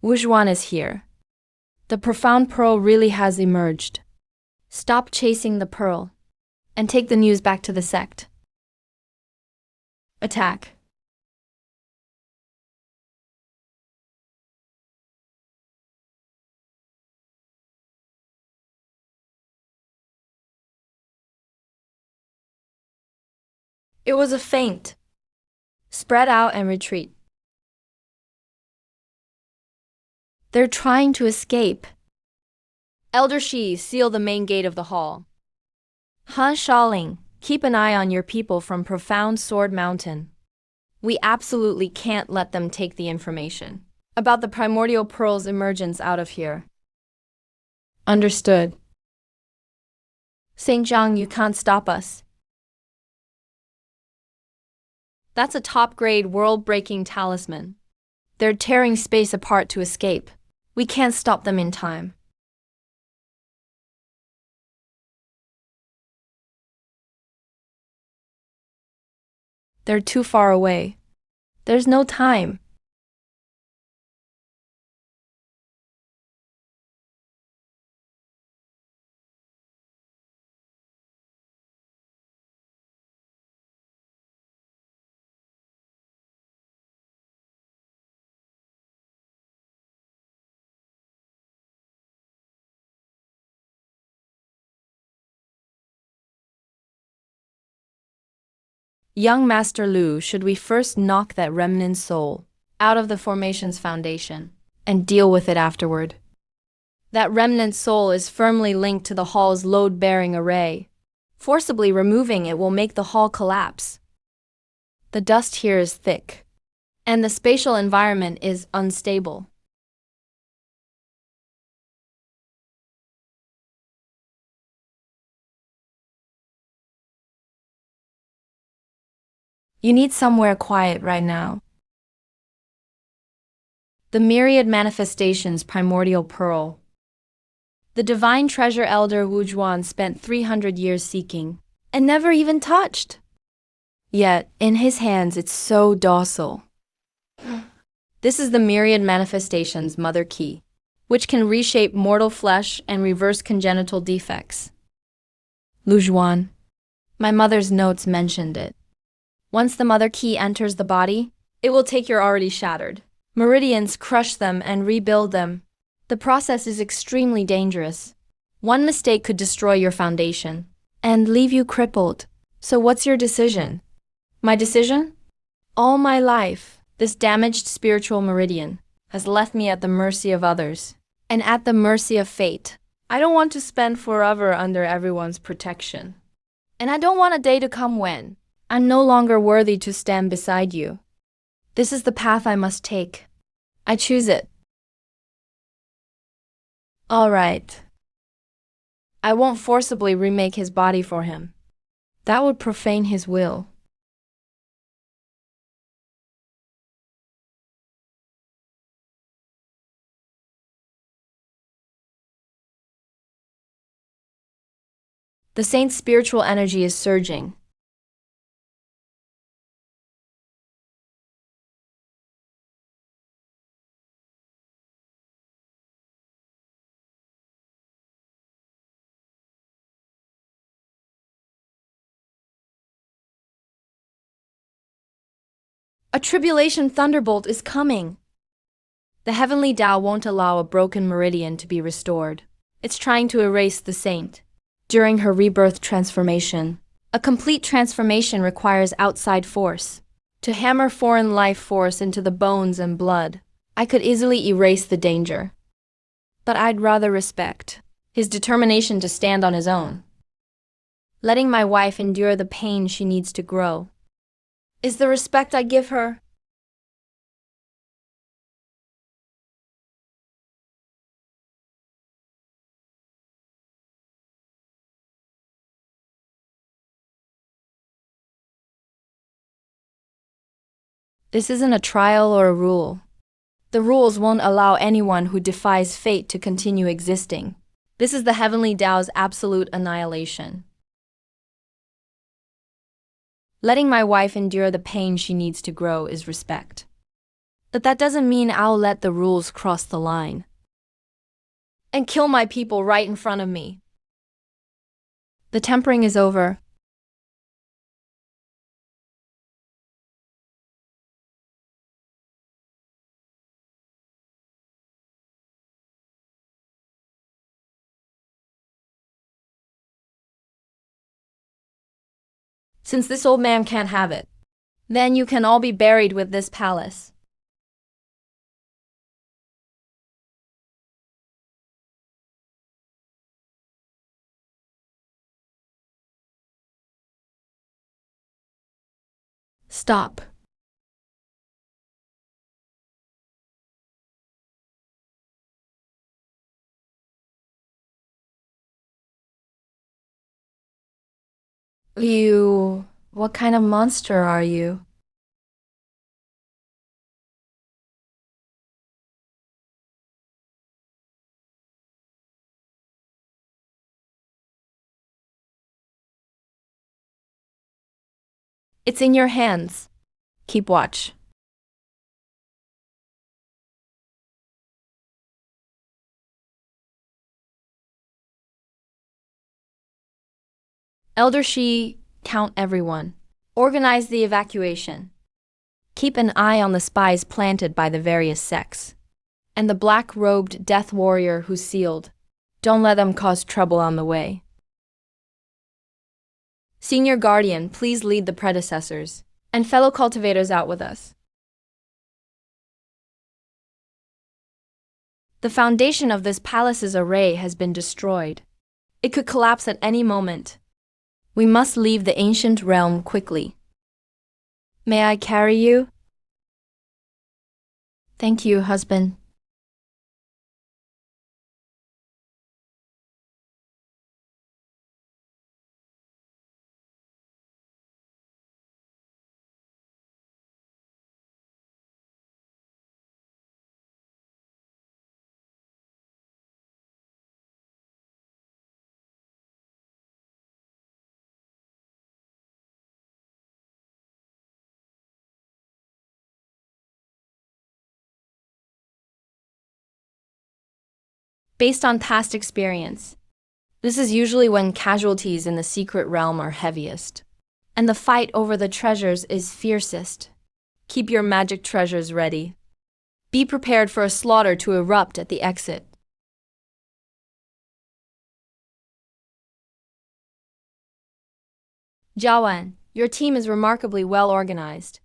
Wujuan is here. The profound pearl really has emerged. Stop chasing the pearl and take the news back to the sect. Attack. It was a feint. Spread out and retreat. They're trying to escape. Elder Shi, seal the main gate of the hall. Han Shaoling, keep an eye on your people from Profound Sword Mountain. We absolutely can't let them take the information about the primordial pearl's emergence out of here. Understood. Saint Zhang, you can't stop us. That's a top-grade, world-breaking talisman. They're tearing space apart to escape. We can't stop them in time. They're too far away. There's no time. Young Master Lu, should we first knock that remnant soul out of the formation's foundation and deal with it afterward? That remnant soul is firmly linked to the hall's load-bearing array. Forcibly removing it will make the hall collapse. The dust here is thick, and the spatial environment is unstable. You need somewhere quiet right now. The myriad manifestations primordial pearl. The divine treasure elder Wu Juan spent 300 years seeking, and never even touched. Yet, in his hands it's so docile. This is the myriad manifestations mother key, which can reshape mortal flesh and reverse congenital defects. Lu Juan, my mother's notes mentioned it. Once the mother key enters the body, it will take your already shattered meridians, crush them, and rebuild them. The process is extremely dangerous. One mistake could destroy your foundation and leave you crippled. So what's your decision? My decision? All my life, this damaged spiritual meridian has left me at the mercy of others and at the mercy of fate. I don't want to spend forever under everyone's protection. And I don't want a day to come when I'm no longer worthy to stand beside you. This is the path I must take. I choose it. All right. I won't forcibly remake his body for him. That would profane his will. The saint's spiritual energy is surging. A tribulation thunderbolt is coming. The heavenly Tao won't allow a broken meridian to be restored. It's trying to erase the saint. During her rebirth transformation, a complete transformation requires outside force. To hammer foreign life force into the bones and blood, I could easily erase the danger. But I'd rather respect his determination to stand on his own. Letting my wife endure the pain she needs to grow is the respect I give her. This isn't a trial or a rule. The rules won't allow anyone who defies fate to continue existing. This is the heavenly Tao's absolute annihilation. Letting my wife endure the pain she needs to grow is respect. But that doesn't mean I'll let the rules cross the line and kill my people right in front of me. The tempering is over. Since this old man can't have it, then you can all be buried with this palace. Stop. What kind of monster are you? It's in your hands. Keep watch. Elder Shi, count everyone. Organize the evacuation. Keep an eye on the spies planted by the various sects. And the black-robed death warrior who's sealed. Don't let them cause trouble on the way. Senior Guardian, please lead the predecessors and fellow cultivators out with us. The foundation of this palace's array has been destroyed. It could collapse at any moment. We must leave the ancient realm quickly. May I carry you? Thank you, husband. Based on past experience, this is usually when casualties in the secret realm are heaviest, and the fight over the treasures is fiercest. Keep your magic treasures ready. Be prepared for a slaughter to erupt at the exit. Jiawan, your team is remarkably well organized.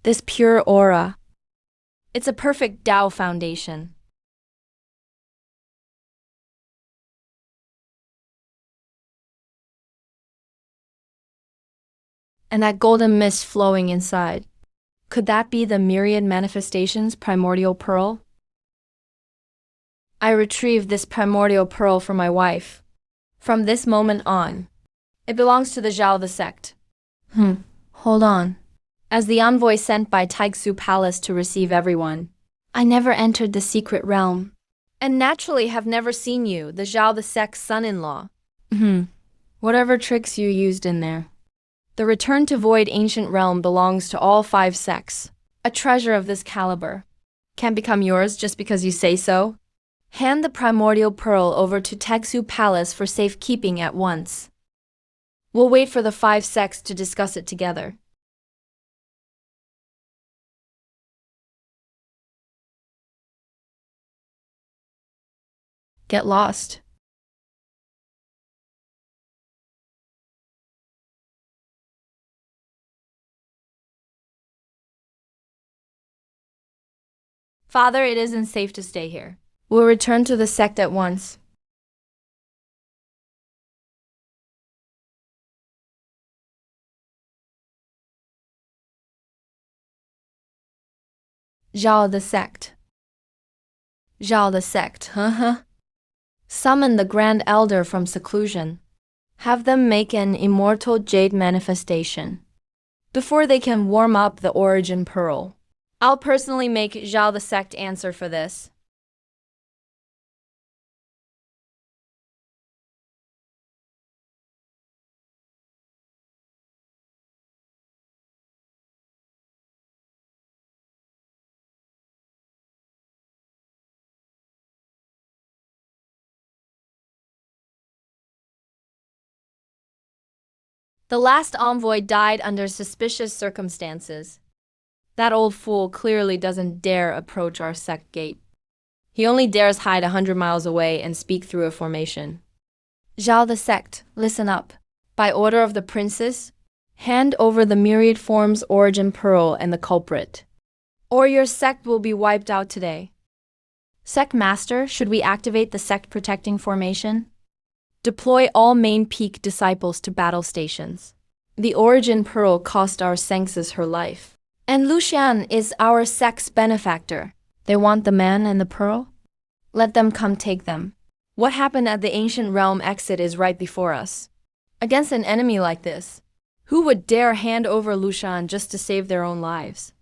This pure aura. It's a perfect Tao foundation. And that golden mist flowing inside. Could that be the myriad manifestations primordial pearl? I retrieved this primordial pearl for my wife. From this moment on, it belongs to the Zhao the sect. Hold on. As the envoy sent by Taixu Palace to receive everyone, I never entered the secret realm. And naturally have never seen you, the Zhao the sect's son-in-law. Whatever tricks you used in there. The return to Void Ancient Realm belongs to all 5 sects. A treasure of this caliber can't become yours just because you say so. Hand the primordial pearl over to Tegsu Palace for safekeeping at once. We'll wait for the 5 sects to discuss it together. Get lost. Father, it isn't safe to stay here. We'll return to the sect at once. Zhao the sect. Zhao the sect, Summon the Grand Elder from seclusion. Have them make an immortal jade manifestation before they can warm up the origin pearl. I'll personally make Zhao the sect answer for this. The last envoy died under suspicious circumstances. That old fool clearly doesn't dare approach our sect gate. He only dares hide 100 miles away and speak through a formation. Zhao the sect, listen up. By order of the princess, hand over the myriad forms origin pearl and the culprit, or your sect will be wiped out today. Sect master, should we activate the sect protecting formation? Deploy all main peak disciples to battle stations. The origin pearl cost our Saintess her life. And Lucian is our sect's benefactor. They want the man and the pearl? Let them come take them. What happened at the ancient realm exit is right before us. Against an enemy like this, who would dare hand over Lucian just to save their own lives?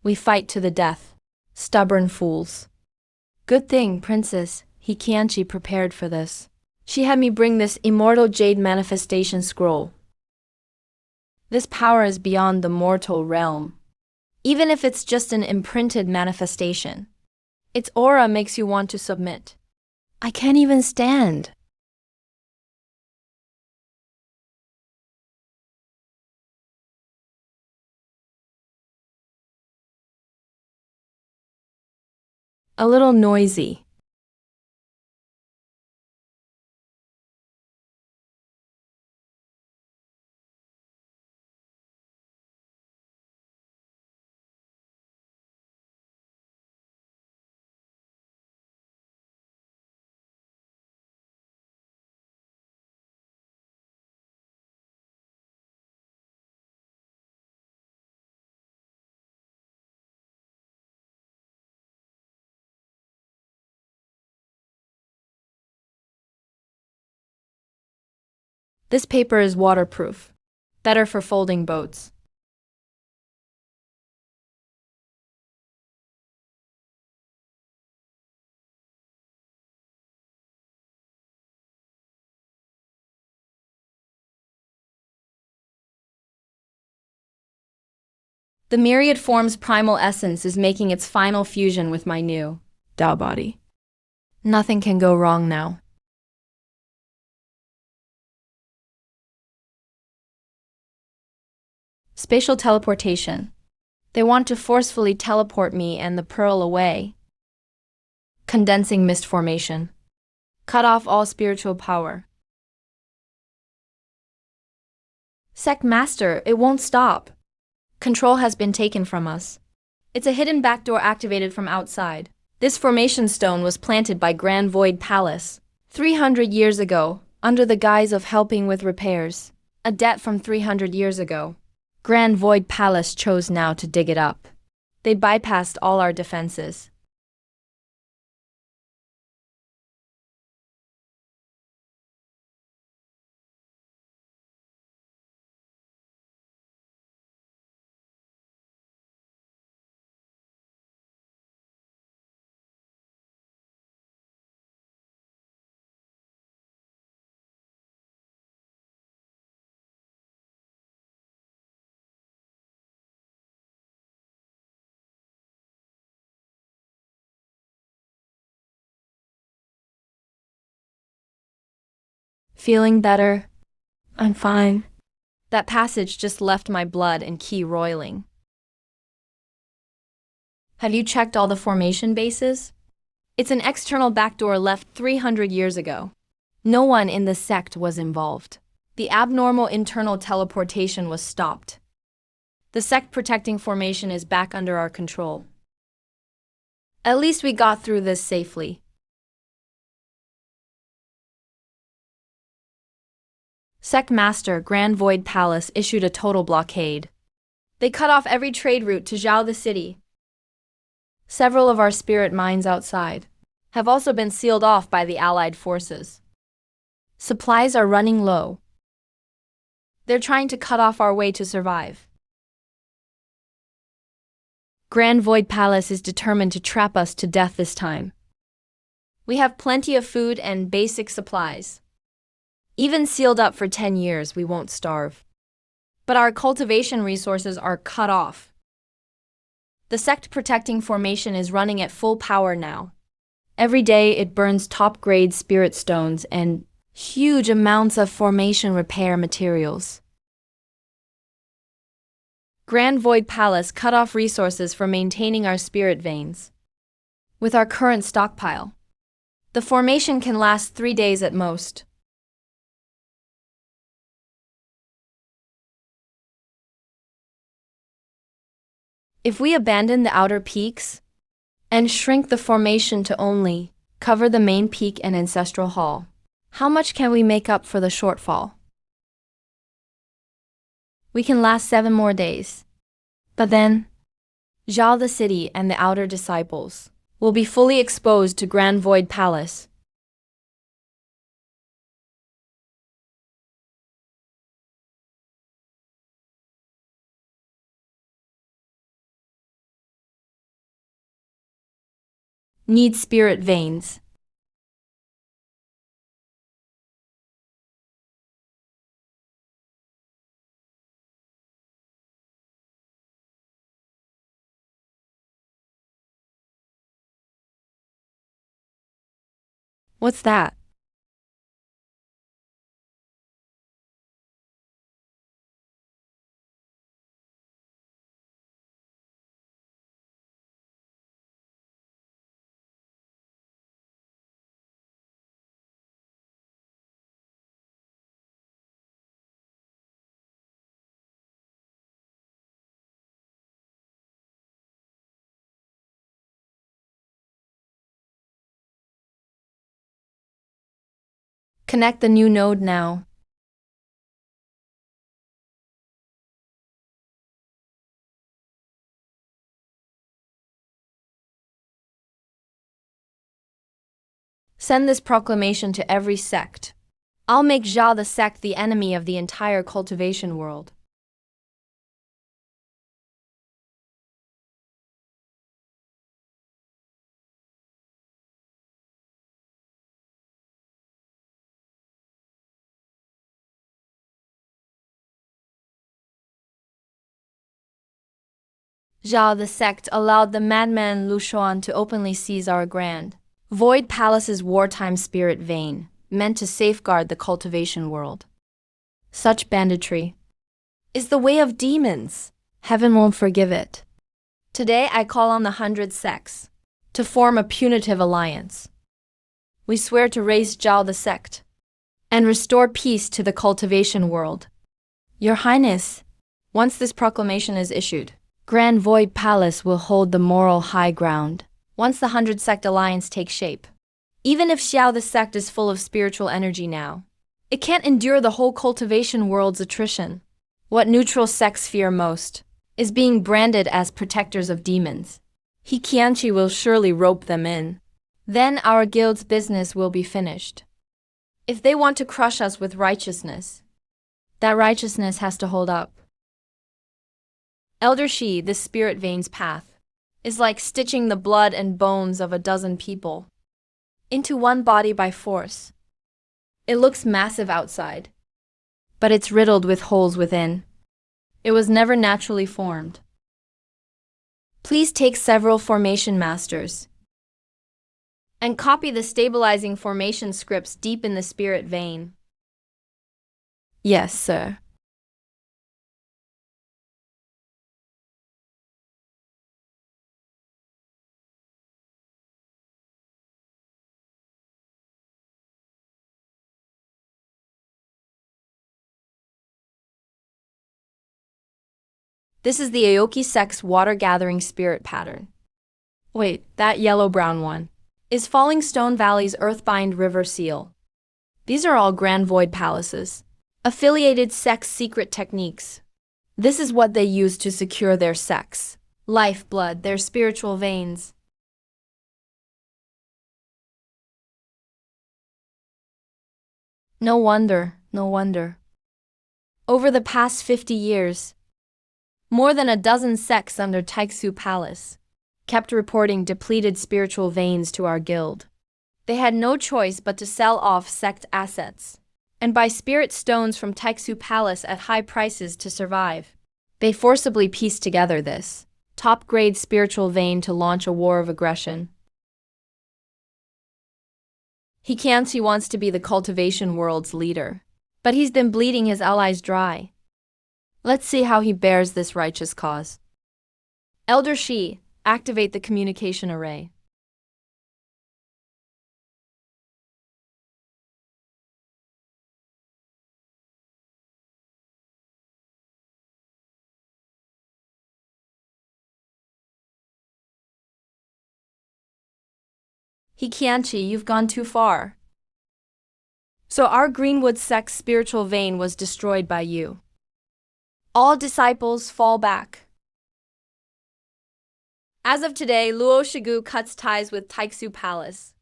We fight to the death. Stubborn fools. Good thing, Princess Hikianchi prepared for this. She had me bring this immortal jade manifestation scroll. This power is beyond the mortal realm. Even if it's just an imprinted manifestation, its aura makes you want to submit. I can't even stand. A little noisy. This paper is waterproof. Better for folding boats. The myriad form's primal essence is making its final fusion with my new Tao body. Nothing can go wrong now. Spatial teleportation. They want to forcefully teleport me and the pearl away. Condensing mist formation. Cut off all spiritual power. Sect Master, it won't stop. Control has been taken from us. It's a hidden backdoor activated from outside. This formation stone was planted by Grand Void Palace 300 years ago, under the guise of helping with repairs. A debt from 300 years ago. Grand Void Palace chose now to dig it up. They bypassed all our defenses. Feeling better? I'm fine. That passage just left my blood and ki roiling. Have you checked all the formation bases? It's an external backdoor left 300 years ago. No one in the sect was involved. The abnormal internal teleportation was stopped. The sect protecting formation is back under our control. At least we got through this safely. Sect Master Grand Void Palace issued a total blockade. They cut off every trade route to Zhao the city. Several of our spirit mines outside have also been sealed off by the Allied forces. Supplies are running low. They're trying to cut off our way to survive. Grand Void Palace is determined to trap us to death this time. We have plenty of food and basic supplies. Even sealed up for 10 years, we won't starve. But our cultivation resources are cut off. The sect protecting formation is running at full power now. Every day it burns top-grade spirit stones and huge amounts of formation repair materials. Grand Void Palace cut off resources for maintaining our spirit veins. With our current stockpile, the formation can last 3 days at most. If we abandon the outer peaks and shrink the formation to only cover the main peak and ancestral hall, how much can we make up for the shortfall? We can last 7 more days. But then, Zhao the city and the outer disciples will be fully exposed to Grand Void Palace. Need spirit veins. What's that? Connect the new node now. Send this proclamation to every sect. I'll make Zhao the sect the enemy of the entire cultivation world. Zhao the sect allowed the madman Lu Shuan to openly seize our Grand Void Palace's wartime spirit vein, meant to safeguard the cultivation world. Such banditry is the way of demons. Heaven won't forgive it. Today I call on the 100 sects to form a punitive alliance. We swear to raise Zhao the sect and restore peace to the cultivation world. Your Highness, once this proclamation is issued, Grand Void Palace will hold the moral high ground. Once the 100 sect alliance takes shape, even if Xiao the sect is full of spiritual energy now, it can't endure the whole cultivation world's attrition. What neutral sects fear most is being branded as protectors of demons. He Qianqi will surely rope them in. Then our guild's business will be finished. If they want to crush us with righteousness, that righteousness has to hold up. Elder Shi, this spirit vein's path is like stitching the blood and bones of a dozen people into one body by force. It looks massive outside, but it's riddled with holes within. It was never naturally formed. Please take several formation masters and copy the stabilizing formation scripts deep in the spirit vein. Yes, sir. This is the Aoki Sex water gathering spirit pattern. Wait, that yellow-brown one is Falling Stone Valley's Earthbind River Seal. These are all Grand Void palaces. Affiliated sex secret techniques. This is what they use to secure their sex, lifeblood, their spiritual veins. No wonder, no wonder. Over the past 50 years, more than a dozen sects under Taiksu Palace kept reporting depleted spiritual veins to our guild. They had no choice but to sell off sect assets and buy spirit stones from Taiksu Palace at high prices to survive. They forcibly pieced together this top-grade spiritual vein to launch a war of aggression. He wants to be the cultivation world's leader, but he's been bleeding his allies dry. Let's see how he bears this righteous cause. Elder Shi, activate the communication array. Hikianchi, you've gone too far. So our Greenwood sect's spiritual vein was destroyed by you. All disciples fall back. As of today, Luo Shigu cuts ties with Taiksu Palace.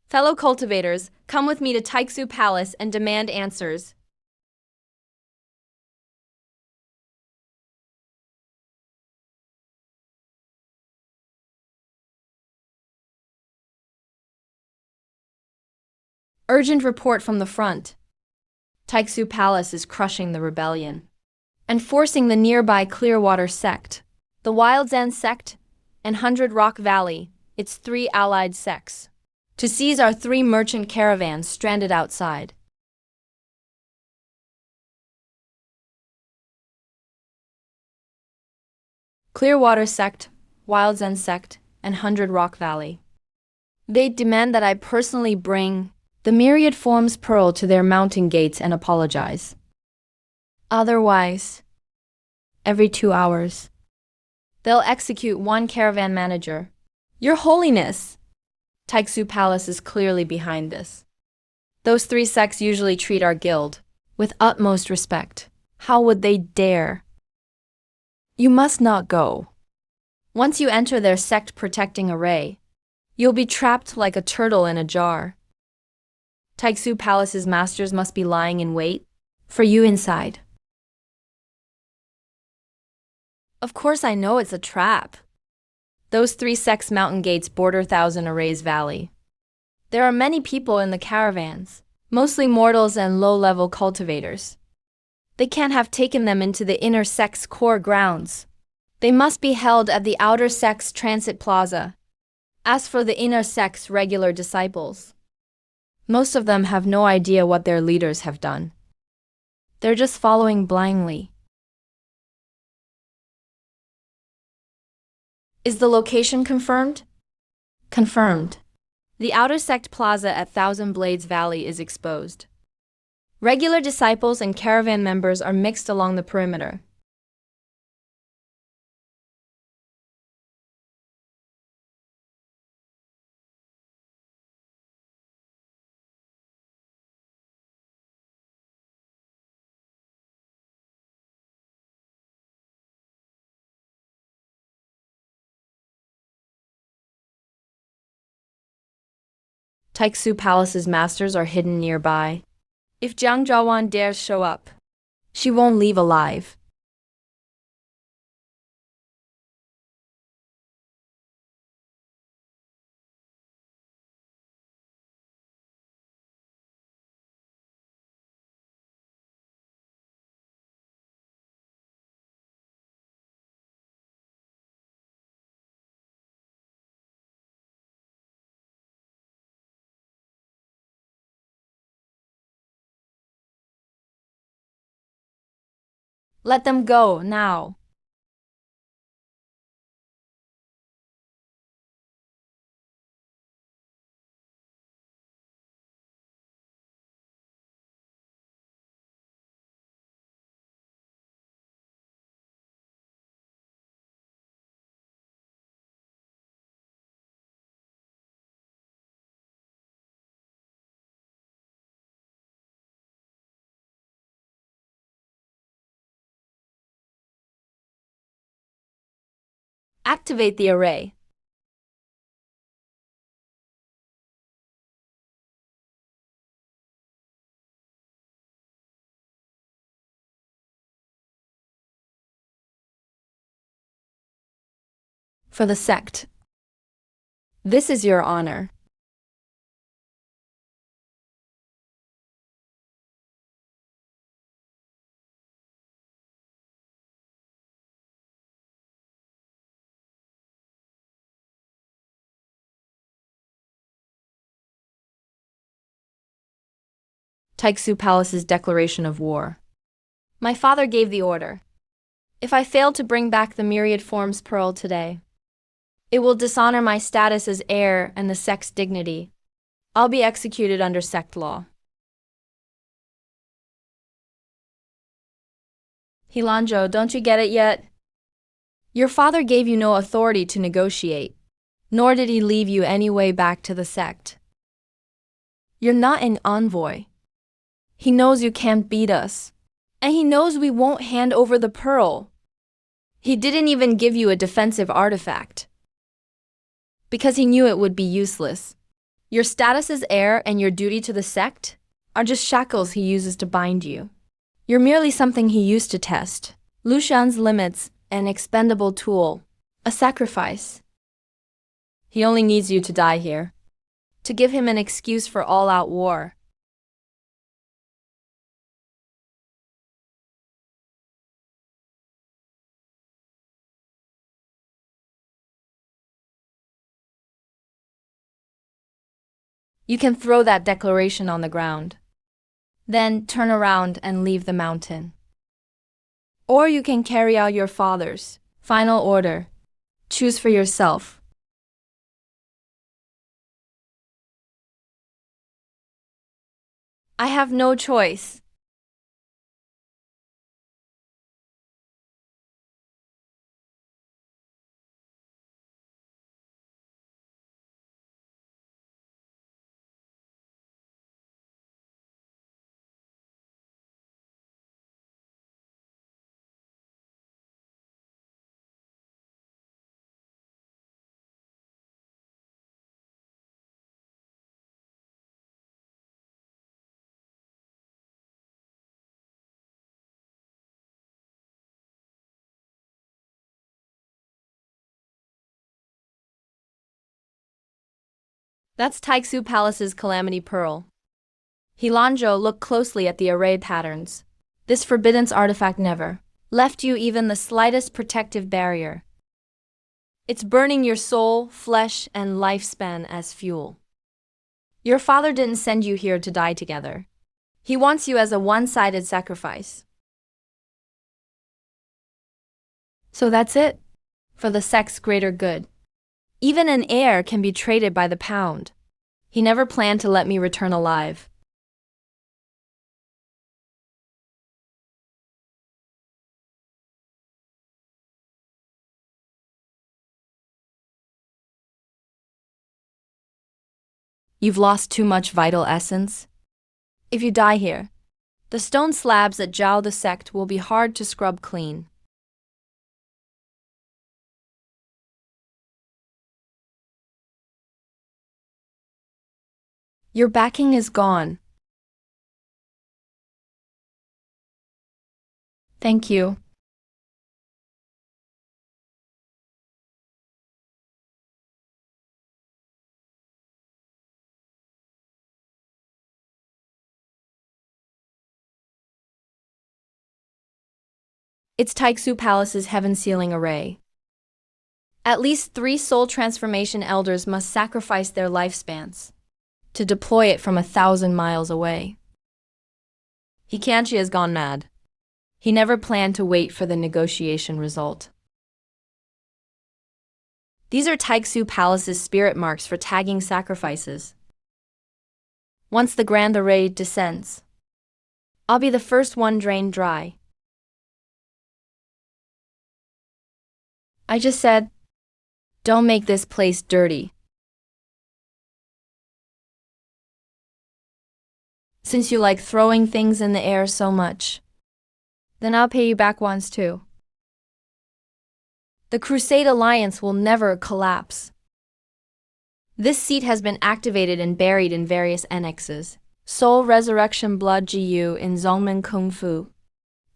Fellow cultivators, come with me to Taiksu Palace and demand answers. Urgent report from the front. Taiksu Palace is crushing the rebellion and forcing the nearby Clearwater sect, the Wild Zen sect, and 100 Rock Valley, its 3 allied sects, to seize our 3 merchant caravans stranded outside. Clearwater sect, Wild Zen sect, and 100 Rock Valley. They demand that I personally bring the myriad forms pearl to their mountain gates and apologize. Otherwise, every 2 hours, they'll execute 1 caravan manager. Your Holiness! Taiksu Palace is clearly behind this. Those 3 sects usually treat our guild with utmost respect. How would they dare? You must not go. Once you enter their sect protecting array, you'll be trapped like a turtle in a jar. Taiksu Palace's masters must be lying in wait for you inside. Of course I know it's a trap. Those 3 sects' mountain gates border Thousand Arrays Valley. There are many people in the caravans, mostly mortals and low-level cultivators. They can't have taken them into the inner sect's core grounds. They must be held at the outer sect's transit plaza. As for the inner sect's regular disciples, most of them have no idea what their leaders have done. They're just following blindly. Is the location confirmed? Confirmed. The outer sect plaza at Thousand Blades Valley is exposed. Regular disciples and caravan members are mixed along the perimeter. Taiksu Palace's masters are hidden nearby. If Jiang Zhaowan dares show up, she won't leave alive. Let them go, now. Activate the array. For the sect. This is your honor. Taiksu Palace's declaration of war. My father gave the order. If I fail to bring back the myriad forms pearl today, it will dishonor my status as heir and the sect's dignity. I'll be executed under sect law. Hilanjo, don't you get it yet? Your father gave you no authority to negotiate, nor did he leave you any way back to the sect. You're not an envoy. He knows you can't beat us, and he knows we won't hand over the pearl. He didn't even give you a defensive artifact, because he knew it would be useless. Your status as heir and your duty to the sect are just shackles he uses to bind you. You're merely something he used to test. Lushan's limits, an expendable tool, a sacrifice. He only needs you to die here, to give him an excuse for all-out war. You can throw that declaration on the ground. Then turn around and leave the mountain. Or you can carry out your father's final order. Choose for yourself. I have no choice. That's Taiksu Palace's Calamity Pearl. Hilanjo, look closely at the array patterns. This forbidden artifact never left you even the slightest protective barrier. It's burning your soul, flesh, and lifespan as fuel. Your father didn't send you here to die together. He wants you as a one-sided sacrifice. So that's it. For the sect's greater good. Even an heir can be traded by the pound. He never planned to let me return alive. You've lost too much vital essence. If you die here, the stone slabs that jowl the sect will be hard to scrub clean. Your backing is gone. Thank you. It's Taiksu Palace's heaven sealing array. At least 3 soul transformation elders must sacrifice their lifespans to deploy it from 1,000 miles away. Hikanchi has gone mad. He never planned to wait for the negotiation result. These are Taiksu Palace's spirit marks for tagging sacrifices. Once the grand array descends, I'll be the first one drained dry. I just said, don't make this place dirty. Since you like throwing things in the air so much, then I'll pay you back once too. The Crusade Alliance will never collapse. This seat has been activated and buried in various annexes. Soul Resurrection Blood GU in Zongmen Kung Fu.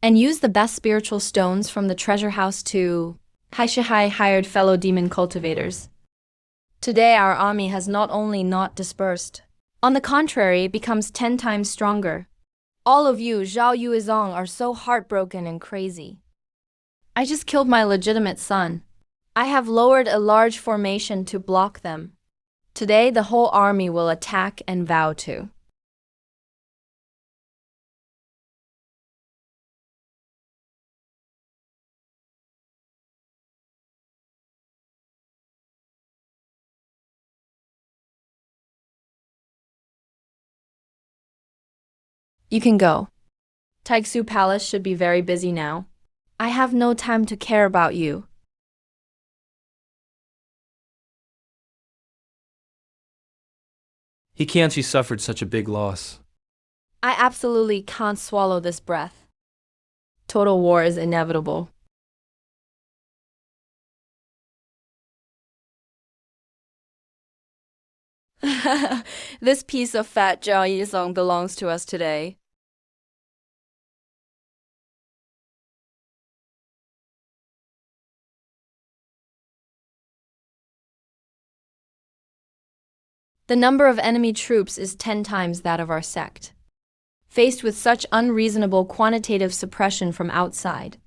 And use the best spiritual stones from the treasure house to Haishihai hired fellow demon cultivators. Today our army has not only not dispersed, on the contrary, it becomes 10 times stronger. All of you, Zhao Yuizong, are so heartbroken and crazy. I just killed my legitimate son. I have lowered a large formation to block them. Today the whole army will attack and vow to. You can go. Taiksu Palace should be very busy now. I have no time to care about you. He can't. She suffered such a big loss. I absolutely can't swallow this breath. Total war is inevitable. This piece of fat Zhao Yizong belongs to us today. The number of enemy troops is 10 times that of our sect. Faced with such unreasonable quantitative suppression from outside,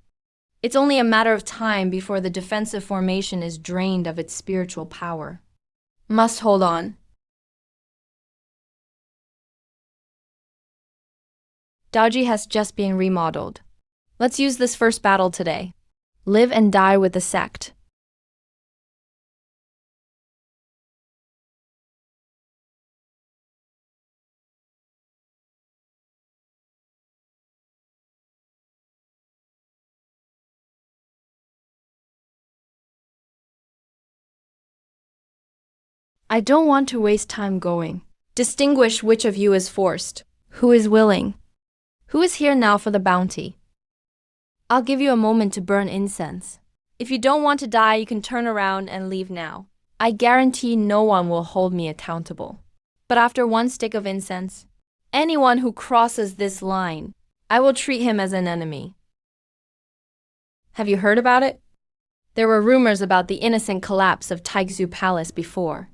it's only a matter of time before the defensive formation is drained of its spiritual power. Must hold on. Daoji has just been remodeled. Let's use this first battle today. Live and die with the sect. I don't want to waste time going. Distinguish which of you is forced, who is willing, who is here now for the bounty. I'll give you a moment to burn incense. If you don't want to die, you can turn around and leave now. I guarantee no one will hold me accountable. But after one stick of incense, anyone who crosses this line, I will treat him as an enemy. Have you heard about it? There were rumors about the innocent collapse of Taiksu Palace before.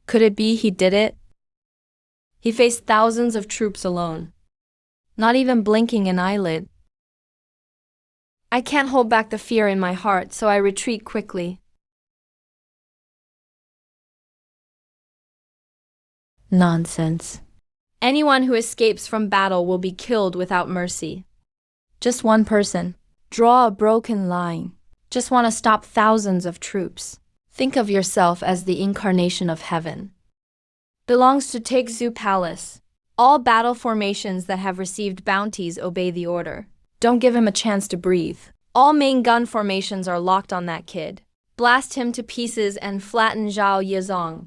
Could it be he did it? He faced thousands of troops alone, not even blinking an eyelid. I can't hold back the fear in my heart, so I retreat quickly. Nonsense. Anyone who escapes from battle will be killed without mercy. Just one person. Draw a broken line. Just want to stop thousands of troops. Think of yourself as the incarnation of heaven. Belongs to Taiksu Palace. All battle formations that have received bounties obey the order. Don't give him a chance to breathe. All main gun formations are locked on that kid. Blast him to pieces and flatten Zhao Yizong.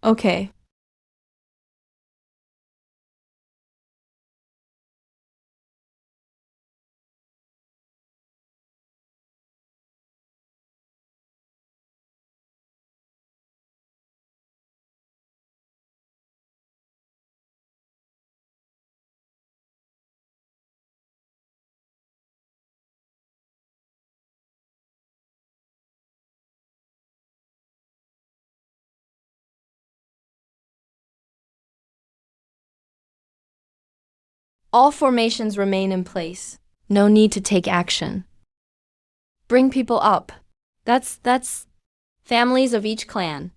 Okay. All formations remain in place. No need to take action. Bring people up. That's families of each clan.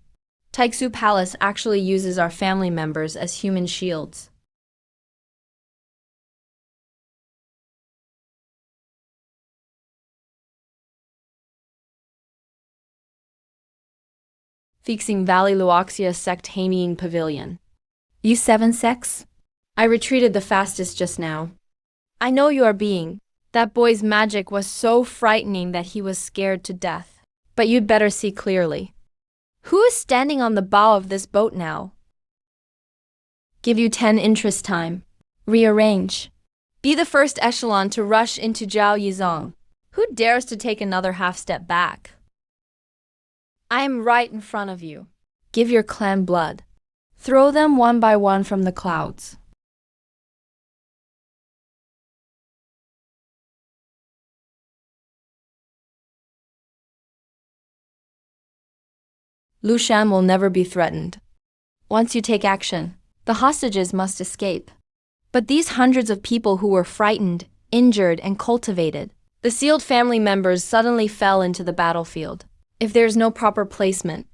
Taiksu Palace actually uses our family members as human shields. fixing Valley Luoxia Sectanian Pavilion. You seven sex? I retreated the fastest just now. I know you are being. That boy's magic was so frightening that he was scared to death. But you'd better see clearly. Who is standing on the bow of this boat now? Give you 10 interest time. Rearrange. Be the first echelon to rush into Zhao Yizong. Who dares to take another half step back? I am right in front of you. Give your clan blood. Throw them one by one from the clouds. Lu Shan will never be threatened. Once you take action, the hostages must escape. But these hundreds of people who were frightened, injured, and cultivated, the sealed family members suddenly fell into the battlefield. If there is no proper placement,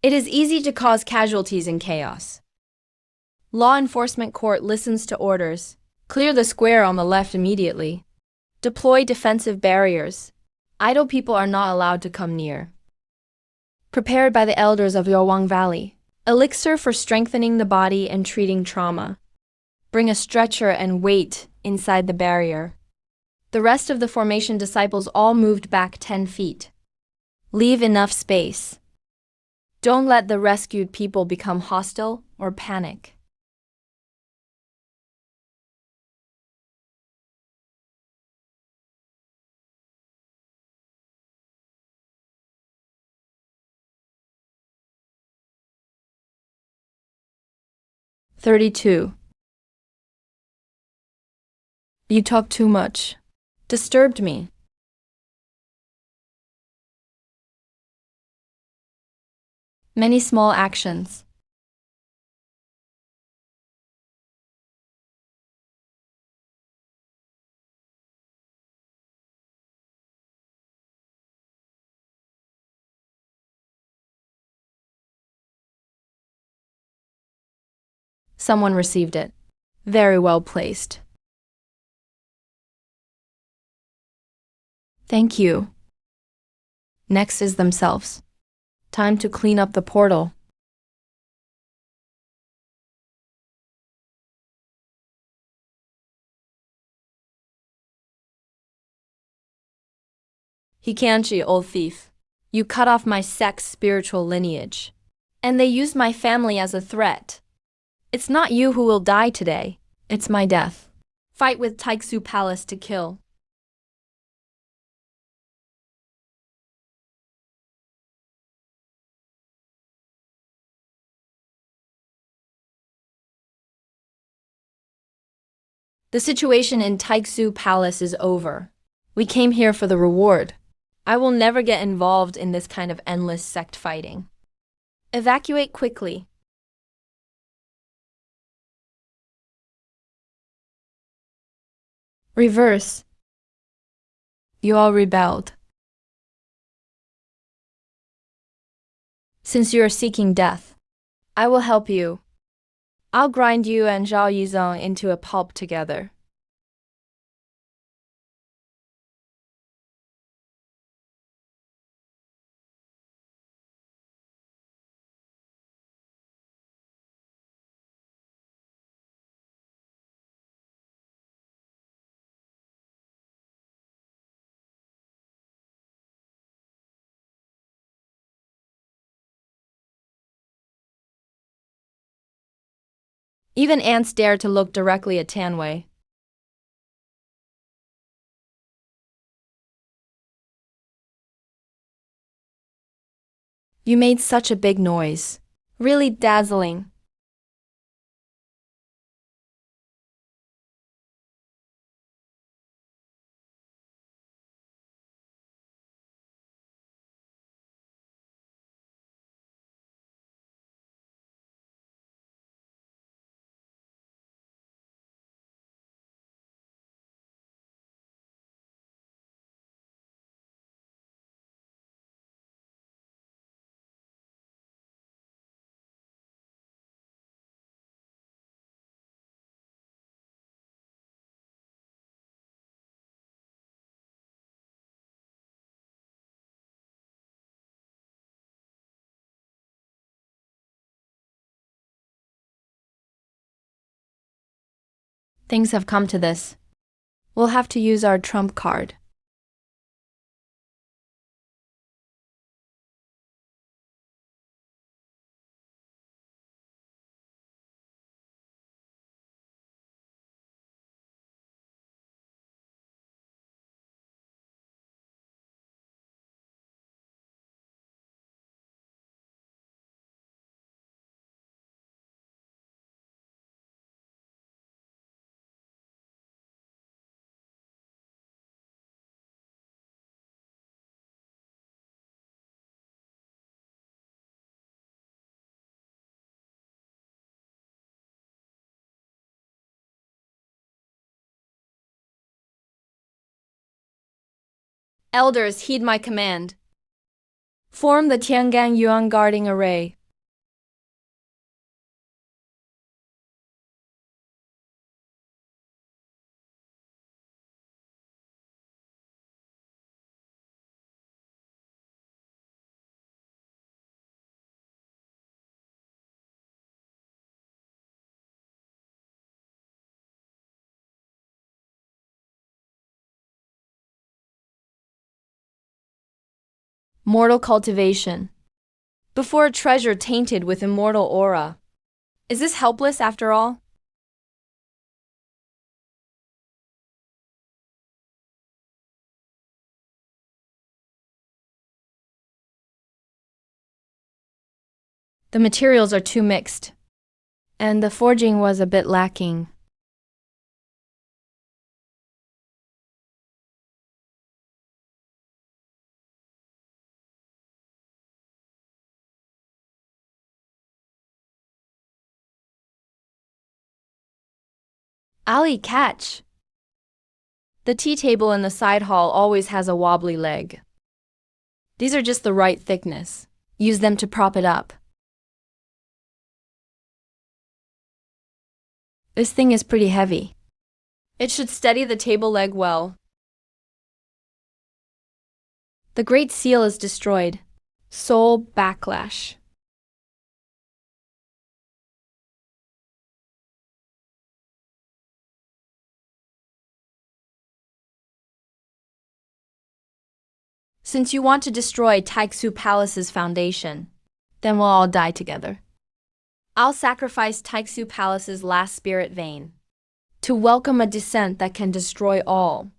it is easy to cause casualties and chaos. Law enforcement court listens to orders. Clear the square on the left immediately. Deploy defensive barriers. Idle people are not allowed to come near. Prepared by the elders of Yowang Valley. Elixir for strengthening the body and treating trauma. Bring a stretcher and weight inside the barrier. The rest of the formation disciples all moved back 10 feet. Leave enough space. Don't let the rescued people become hostile or panic. "32. You talk too much. Disturbed me. Many small actions. Someone received it. Very well placed. Thank you. Next is themselves. Time to clean up the portal. Hikanchi, old thief. You cut off my sect's spiritual lineage. And they used my family as a threat. It's not you who will die today. It's my death. Fight with Taiksu Palace to kill. The situation in Taiksu Palace is over. We came here for the reward. I will never get involved in this kind of endless sect fighting. Evacuate quickly. Reverse. You all rebelled. Since you are seeking death, I will help you. I'll grind you and Zhao Yizong into a pulp together. Even ants dare to look directly at Tanwei. You made such a big noise. Really dazzling. Things have come to this. We'll have to use our trump card. Elders, heed my command. Form the Tiangang Yuan guarding array. Mortal cultivation. Before a treasure tainted with immortal aura. Is this helpless after all? The materials are too mixed, and the forging was a bit lacking. Ali, catch! The tea table in the side hall always has a wobbly leg. These are just the right thickness. Use them to prop it up. This thing is pretty heavy. It should steady the table leg well. The Great Seal is destroyed. Soul backlash. Since you want to destroy Taixu Palace's foundation, then we'll all die together. I'll sacrifice Taixu Palace's last spirit vein to welcome a descent that can destroy all.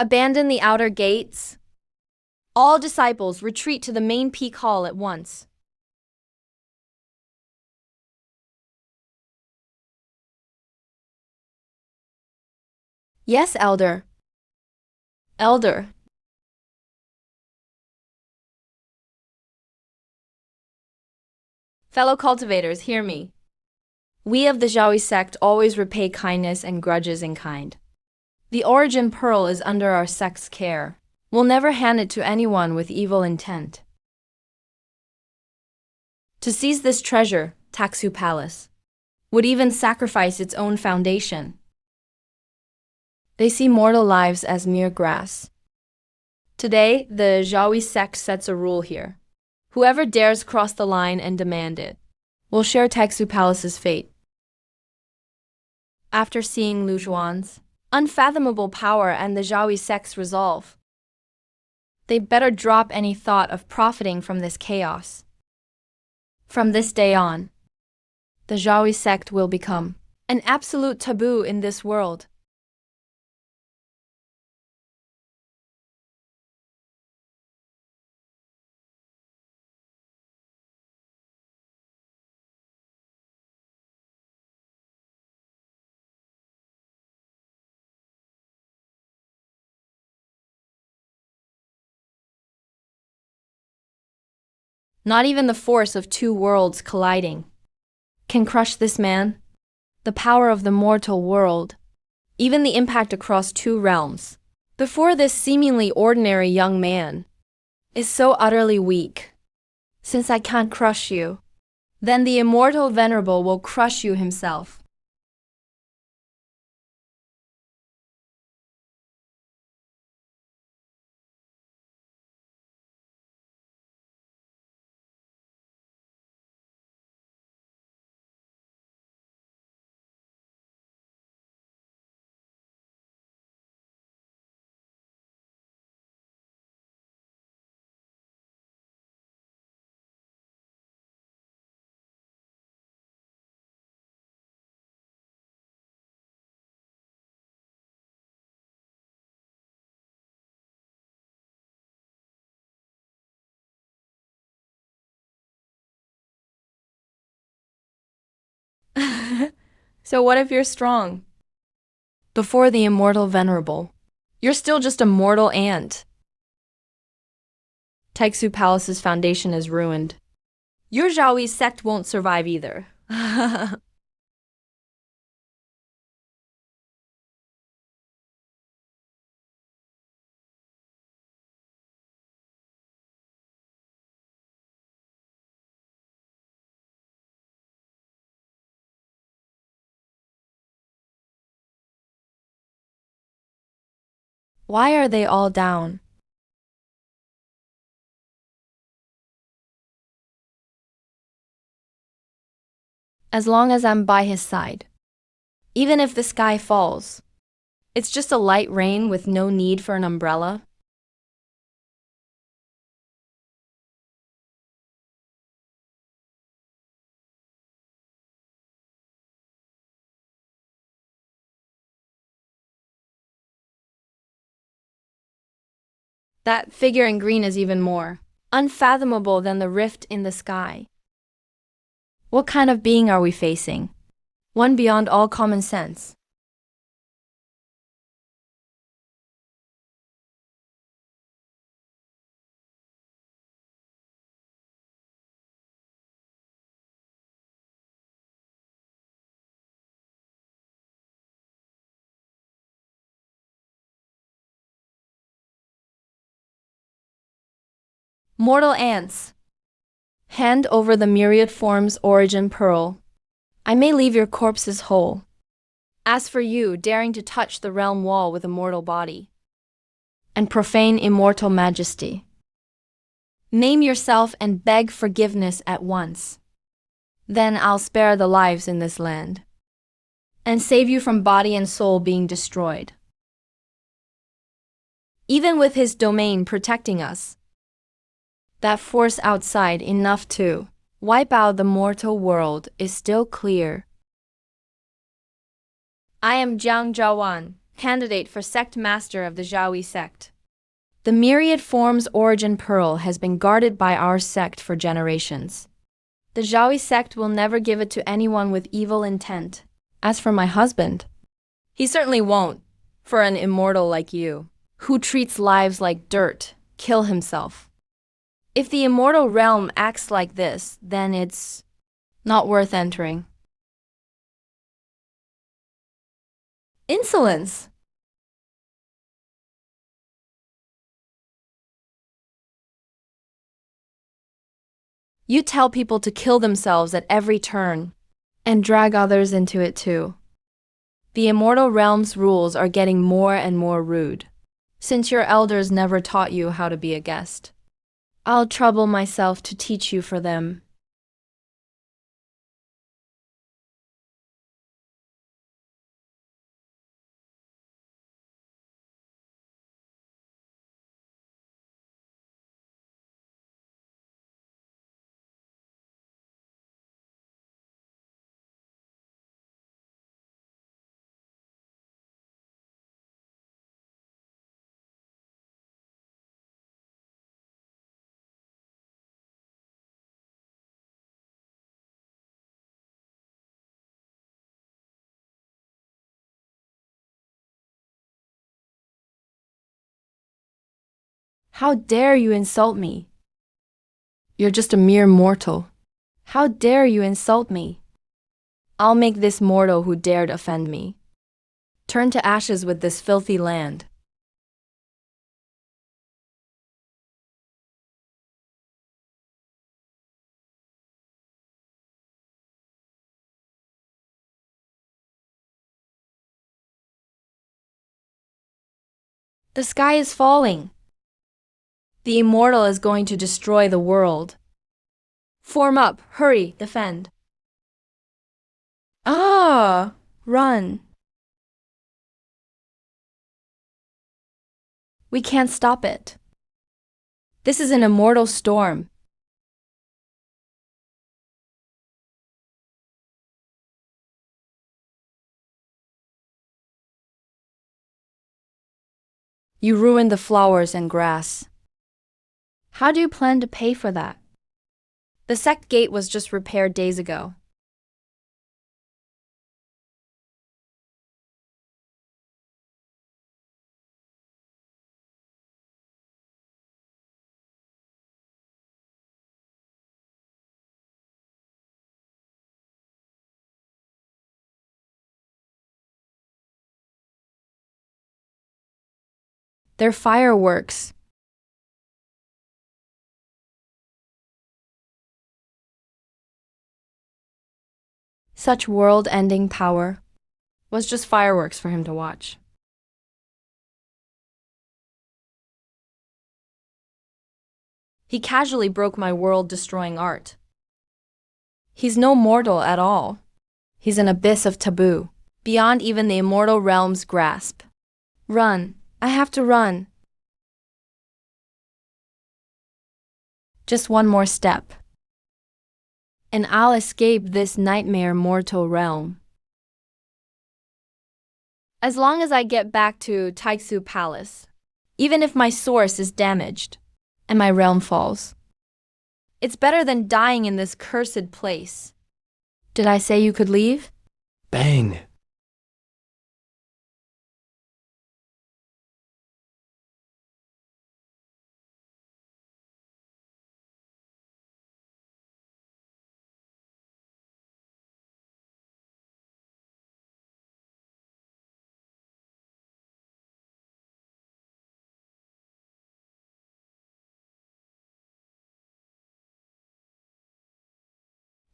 Abandon the outer gates. All disciples retreat to the main peak hall at once. Yes, Elder. Elder. Fellow cultivators, hear me. We of the Zhaoi sect always repay kindness and grudges in kind. The origin pearl is under our sect's care. We'll never hand it to anyone with evil intent. To seize this treasure, Taixu Palace would even sacrifice its own foundation. They see mortal lives as mere grass. Today, the Zhaoi sect sets a rule here. Whoever dares cross the line and demand it will share Taixu Palace's fate. After seeing Lu Zhuan's unfathomable power and the Zhaoi sect's resolve, they better drop any thought of profiting from this chaos. From this day on, the Zhaoi sect will become an absolute taboo in this world. Not even the force of two worlds colliding can crush this man? The power of the mortal world, even the impact across two realms, before this seemingly ordinary young man, is so utterly weak. Since I can't crush you, then the immortal venerable will crush you himself. So what if you're strong? Before the immortal venerable, you're still just a mortal ant. Taixu Palace's foundation is ruined. Your Zhaoyi sect won't survive either. Why are they all down? As long as I'm by his side. Even if the sky falls, it's just a light rain with no need for an umbrella. That figure in green is even more unfathomable than the rift in the sky. What kind of being are we facing? One beyond all common sense. Mortal ants, hand over the myriad forms origin pearl. I may leave your corpses whole. As for you, daring to touch the realm wall with a mortal body and profane immortal majesty, name yourself and beg forgiveness at once. Then I'll spare the lives in this land and save you from body and soul being destroyed. Even with his domain protecting us, that force outside enough to wipe out the mortal world is still clear. I am Jiang Zhaowan, candidate for sect master of the Zhaoyi sect. The myriad forms origin pearl has been guarded by our sect for generations. The Zhaoyi sect will never give it to anyone with evil intent. As for my husband, he certainly won't, for an immortal like you, who treats lives like dirt, kill himself. If the immortal realm acts like this, then it's not worth entering. Insolence! You tell people to kill themselves at every turn, and drag others into it too. The immortal realm's rules are getting more and more rude, since your elders never taught you how to be a guest. I'll trouble myself to teach you for them. How dare you insult me? You're just a mere mortal. How dare you insult me? I'll make this mortal who dared offend me turn to ashes with this filthy land. The sky is falling. The immortal is going to destroy the world. Form up, hurry, defend. Ah, run. We can't stop it. This is an immortal storm. You ruined the flowers and grass. How do you plan to pay for that? The sect gate was just repaired days ago. They're fireworks. Such world-ending power was just fireworks for him to watch. He casually broke my world-destroying art. He's no mortal at all. He's an abyss of taboo, beyond even the immortal realm's grasp. Run. I have to run. Just one more step, and I'll escape this nightmare mortal realm. As long as I get back to Taiksu Palace, even if my source is damaged and my realm falls. It's better than dying in this cursed place. Did I say you could leave? Bang!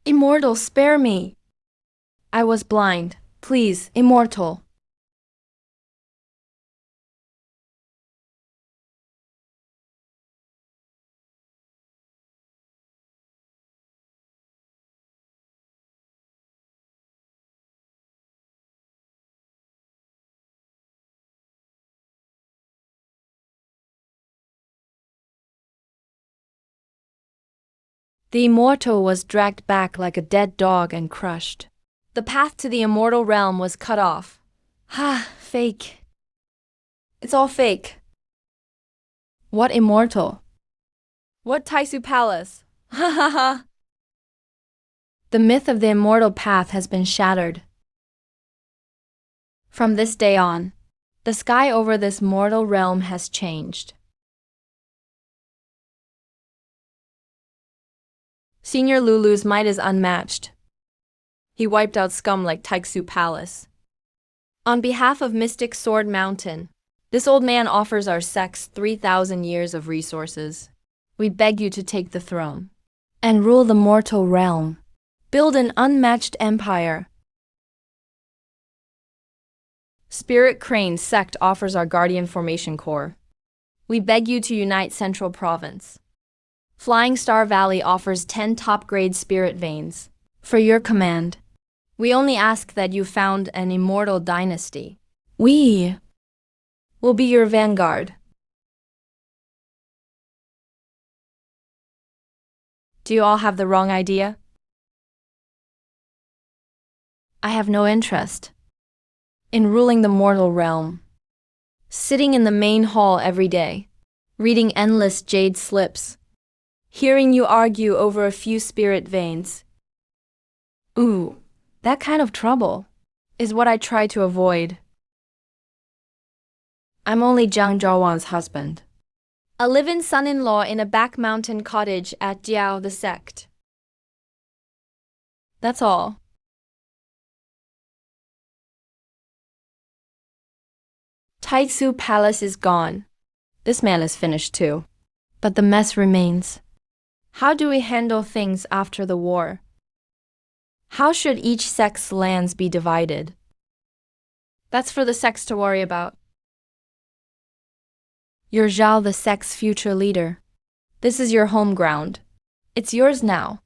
Immortal, spare me. I was blind. Please, immortal. The immortal was dragged back like a dead dog and crushed. The path to the immortal realm was cut off. Ha, fake. It's all fake. What immortal? What Taisu Palace? Ha ha ha. The myth of the immortal path has been shattered. From this day on, the sky over this mortal realm has changed. Senior Lulu's might is unmatched. He wiped out scum like Taiksu Palace. On behalf of Mystic Sword Mountain, this old man offers our sex 3,000 years of resources. We beg you to take the throne and rule the mortal realm. Build an unmatched empire. Spirit Crane sect offers our Guardian Formation Corps. We beg you to unite Central Province. Flying Star Valley offers 10 top-grade spirit veins. For your command, we only ask that you found an immortal dynasty. We will be your vanguard. Do you all have the wrong idea? I have no interest in ruling the mortal realm. Sitting in the main hall every day, reading endless jade slips, hearing you argue over a few spirit veins. Ooh, that kind of trouble is what I try to avoid. I'm only Jiang Zhaowan's husband, a live-in son-in-law in a back mountain cottage at Jiao the sect. That's all. Taitsu Palace is gone. This man is finished too. But the mess remains. How do we handle things after the war? How should each sect's lands be divided? That's for the sects to worry about. You're Zhao, the sect's future leader. This is your home ground. It's yours now.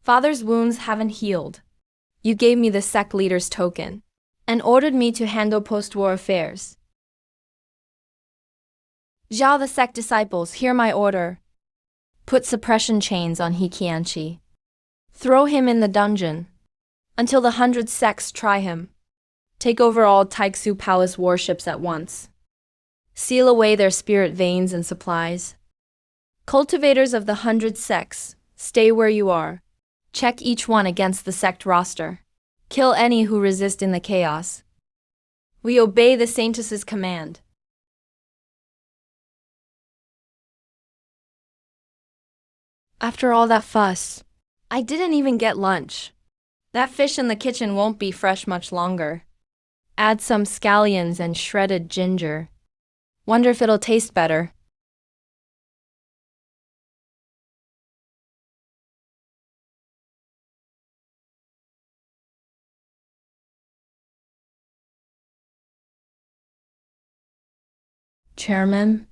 Father's wounds haven't healed. You gave me the sect leader's token and ordered me to handle post-war affairs. Zhao, the sect disciples, hear my order. Put suppression chains on He Qianqi. Throw him in the dungeon until the 100 sects try him. Take over all Taiksu Palace warships at once. Seal away their spirit veins and supplies. Cultivators of the 100 sects, stay where you are. Check each one against the sect roster. Kill any who resist in the chaos. We obey the Saintess's command. After all that fuss, I didn't even get lunch. That fish in the kitchen won't be fresh much longer. Add some scallions and shredded ginger. Wonder if it'll taste better. Chairman?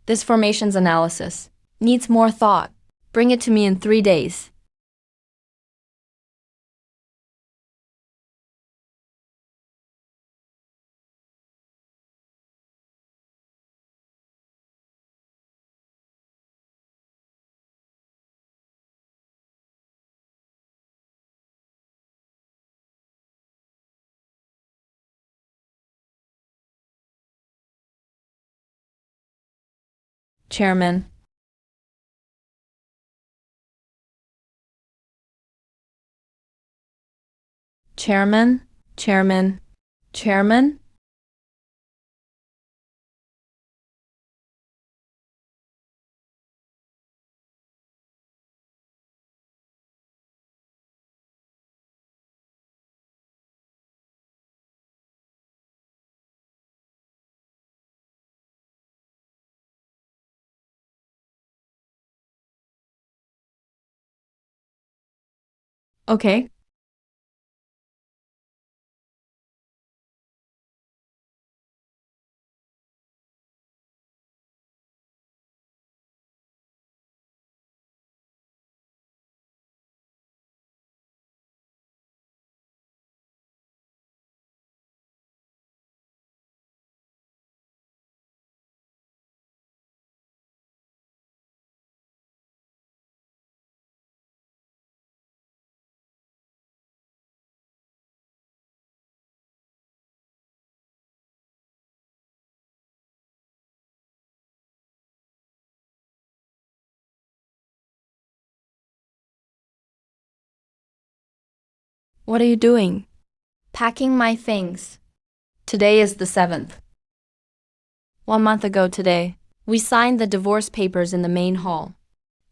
This formations analysis needs more thought. Bring it to me in 3 days. Chairman. Chairman? Chairman? Chairman? Okay. What are you doing? Packing my things. Today is the 7th. 1 month ago today, we signed the divorce papers in the main hall.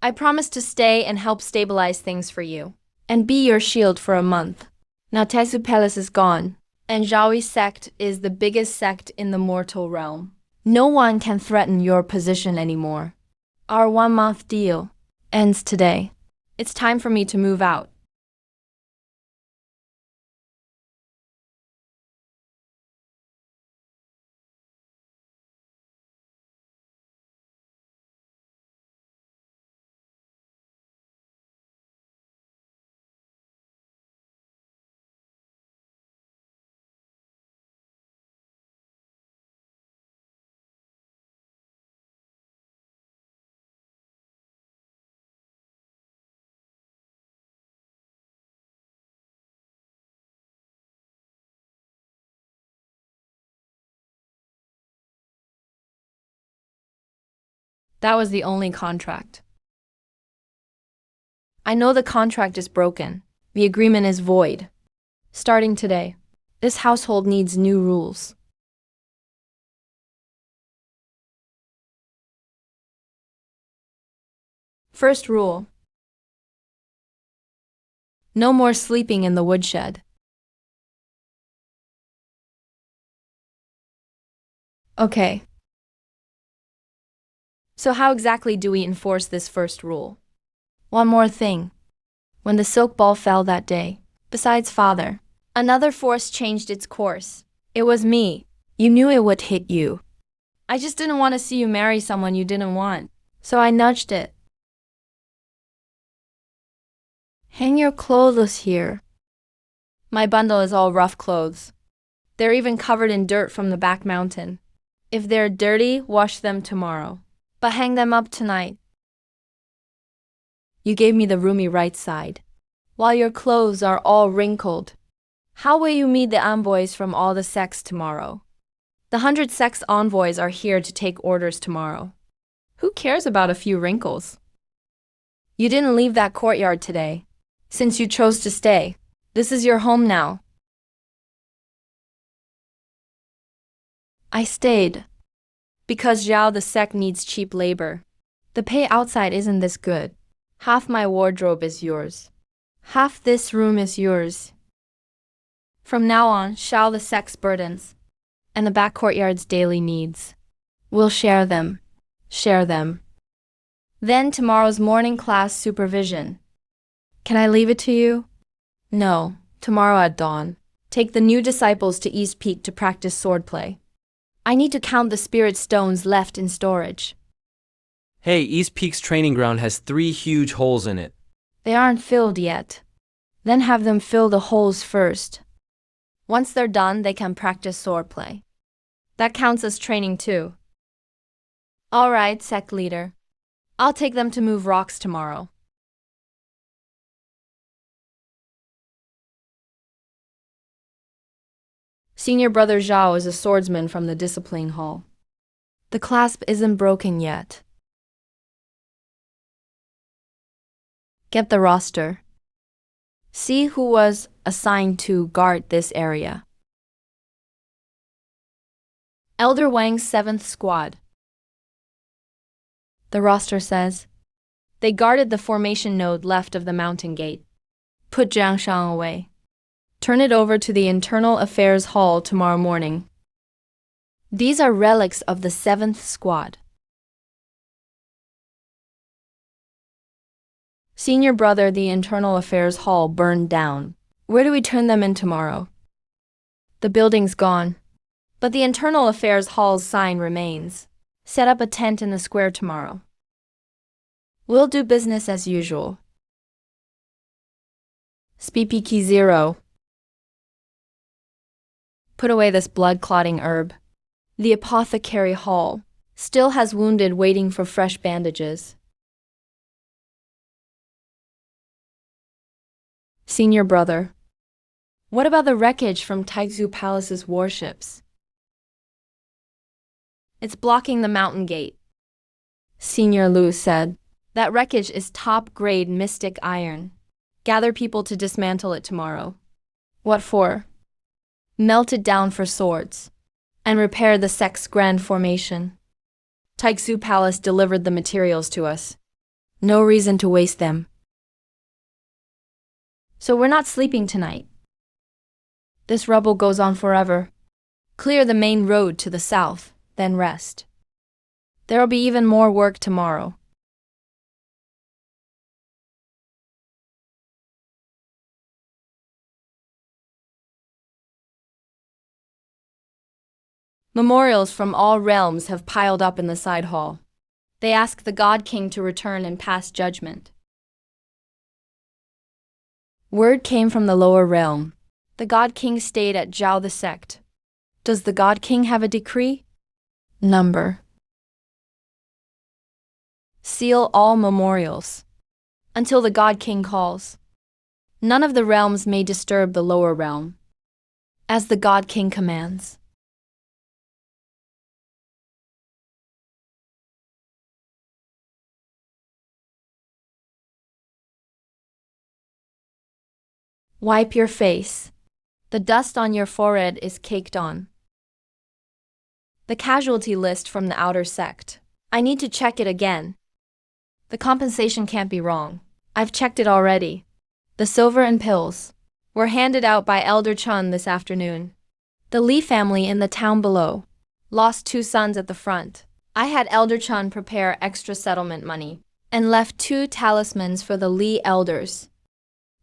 I promised to stay and help stabilize things for you, and be your shield for a month. Now Taitsu Palace is gone, and Zhaoyi sect is the biggest sect in the mortal realm. No one can threaten your position anymore. Our 1-month deal ends today. It's time for me to move out. That was the only contract. I know the contract is broken. The agreement is void. Starting today, this household needs new rules. First rule: no more sleeping in the woodshed. Okay. So how exactly do we enforce this first rule? One more thing. When the silk ball fell that day, besides father, another force changed its course. It was me. You knew it would hit you. I just didn't want to see you marry someone you didn't want, so I nudged it. Hang your clothes here. My bundle is all rough clothes. They're even covered in dirt from the back mountain. If they're dirty, wash them tomorrow. But hang them up tonight. You gave me the roomy right side, while your clothes are all wrinkled. How will you meet the envoys from all the sects tomorrow? The 100 sects envoys are here to take orders tomorrow. Who cares about a few wrinkles? You didn't leave that courtyard today. Since you chose to stay, this is your home now. I stayed because Zhao the sect needs cheap labor. The pay outside isn't this good. Half my wardrobe is yours. Half this room is yours. From now on, Zhao the sect's burdens and the back courtyard's daily needs. We'll share them. Share them. Then tomorrow's morning class supervision. Can I leave it to you? No, tomorrow at dawn. Take the new disciples to East Peak to practice swordplay. I need to count the spirit stones left in storage. Hey, East Peak's training ground has 3 huge holes in it. They aren't filled yet. Then have them fill the holes first. Once they're done, they can practice swordplay. That counts as training too. All right, sect leader. I'll take them to move rocks tomorrow. Senior brother Zhao is a swordsman from the discipline hall. The clasp isn't broken yet. Get the roster. See who was assigned to guard this area. Elder Wang's 7th Squad. The roster says, they guarded the formation node left of the mountain gate. Put Jiang Shang away. Turn it over to the Internal Affairs Hall tomorrow morning. These are relics of the 7th Squad. Senior brother, the Internal Affairs Hall burned down. Where do we turn them in tomorrow? The building's gone, but the Internal Affairs Hall's sign remains. Set up a tent in the square tomorrow. We'll do business as usual. SPPK 0. Put away this blood-clotting herb. The apothecary hall still has wounded waiting for fresh bandages. Senior brother. What about the wreckage from Taizhou Palace's warships? It's blocking the mountain gate. Senior Lu said, that wreckage is top-grade mystic iron. Gather people to dismantle it tomorrow. What for? Melt it down for swords, and repair the sect's grand formation. Taizhou Palace delivered the materials to us. No reason to waste them. So we're not sleeping tonight. This rubble goes on forever. Clear the main road to the south, then rest. There'll be even more work tomorrow. Memorials from all realms have piled up in the side hall. They ask the God King to return and pass judgment. Word came from the lower realm. The God King stayed at Zhao the sect. Does the God King have a decree? Number. Seal all memorials. Until the God King calls. None of the realms may disturb the lower realm. As the God King commands. Wipe your face. The dust on your forehead is caked on. The casualty list from the outer sect. I need to check it again. The compensation can't be wrong. I've checked it already. The silver and pills were handed out by Elder Chun this afternoon. The Lee family in the town below lost 2 sons at the front. I had Elder Chun prepare extra settlement money and left 2 talismans for the Lee elders.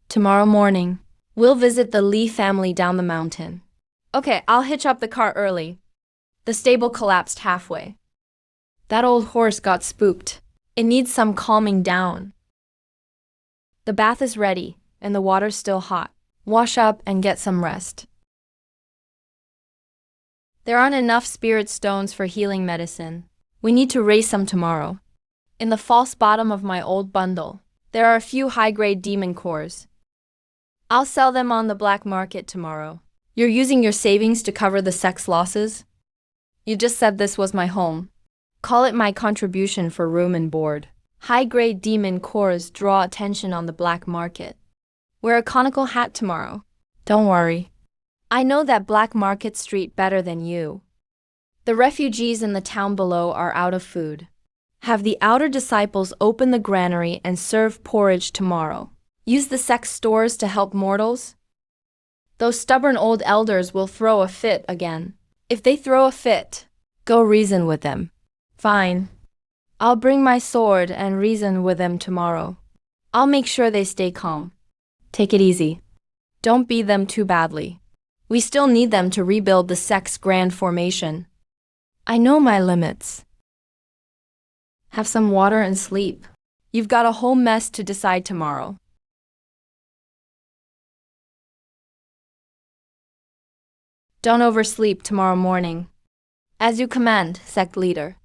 Tomorrow morning, we'll visit the Lee family down the mountain. Okay, I'll hitch up the car early. The stable collapsed halfway. That old horse got spooked. It needs some calming down. The bath is ready, and the water's still hot. Wash up and get some rest. There aren't enough spirit stones for healing medicine. We need to raise some tomorrow. In the false bottom of my old bundle, there are a few high-grade demon cores. I'll sell them on the black market tomorrow. You're using your savings to cover the sex losses? You just said this was my home. Call it my contribution for room and board. High-grade demon cores draw attention on the black market. Wear a conical hat tomorrow. Don't worry. I know that black market street better than you. The refugees in the town below are out of food. Have the outer disciples open the granary and serve porridge tomorrow. Use the sex stores to help mortals. Those stubborn old elders will throw a fit again. If they throw a fit, go reason with them. Fine. I'll bring my sword and reason with them tomorrow. I'll make sure they stay calm. Take it easy. Don't beat them too badly. We still need them to rebuild the sex grand formation. I know my limits. Have some water and sleep. You've got a whole mess to decide tomorrow. Don't oversleep tomorrow morning. As you command, sect leader.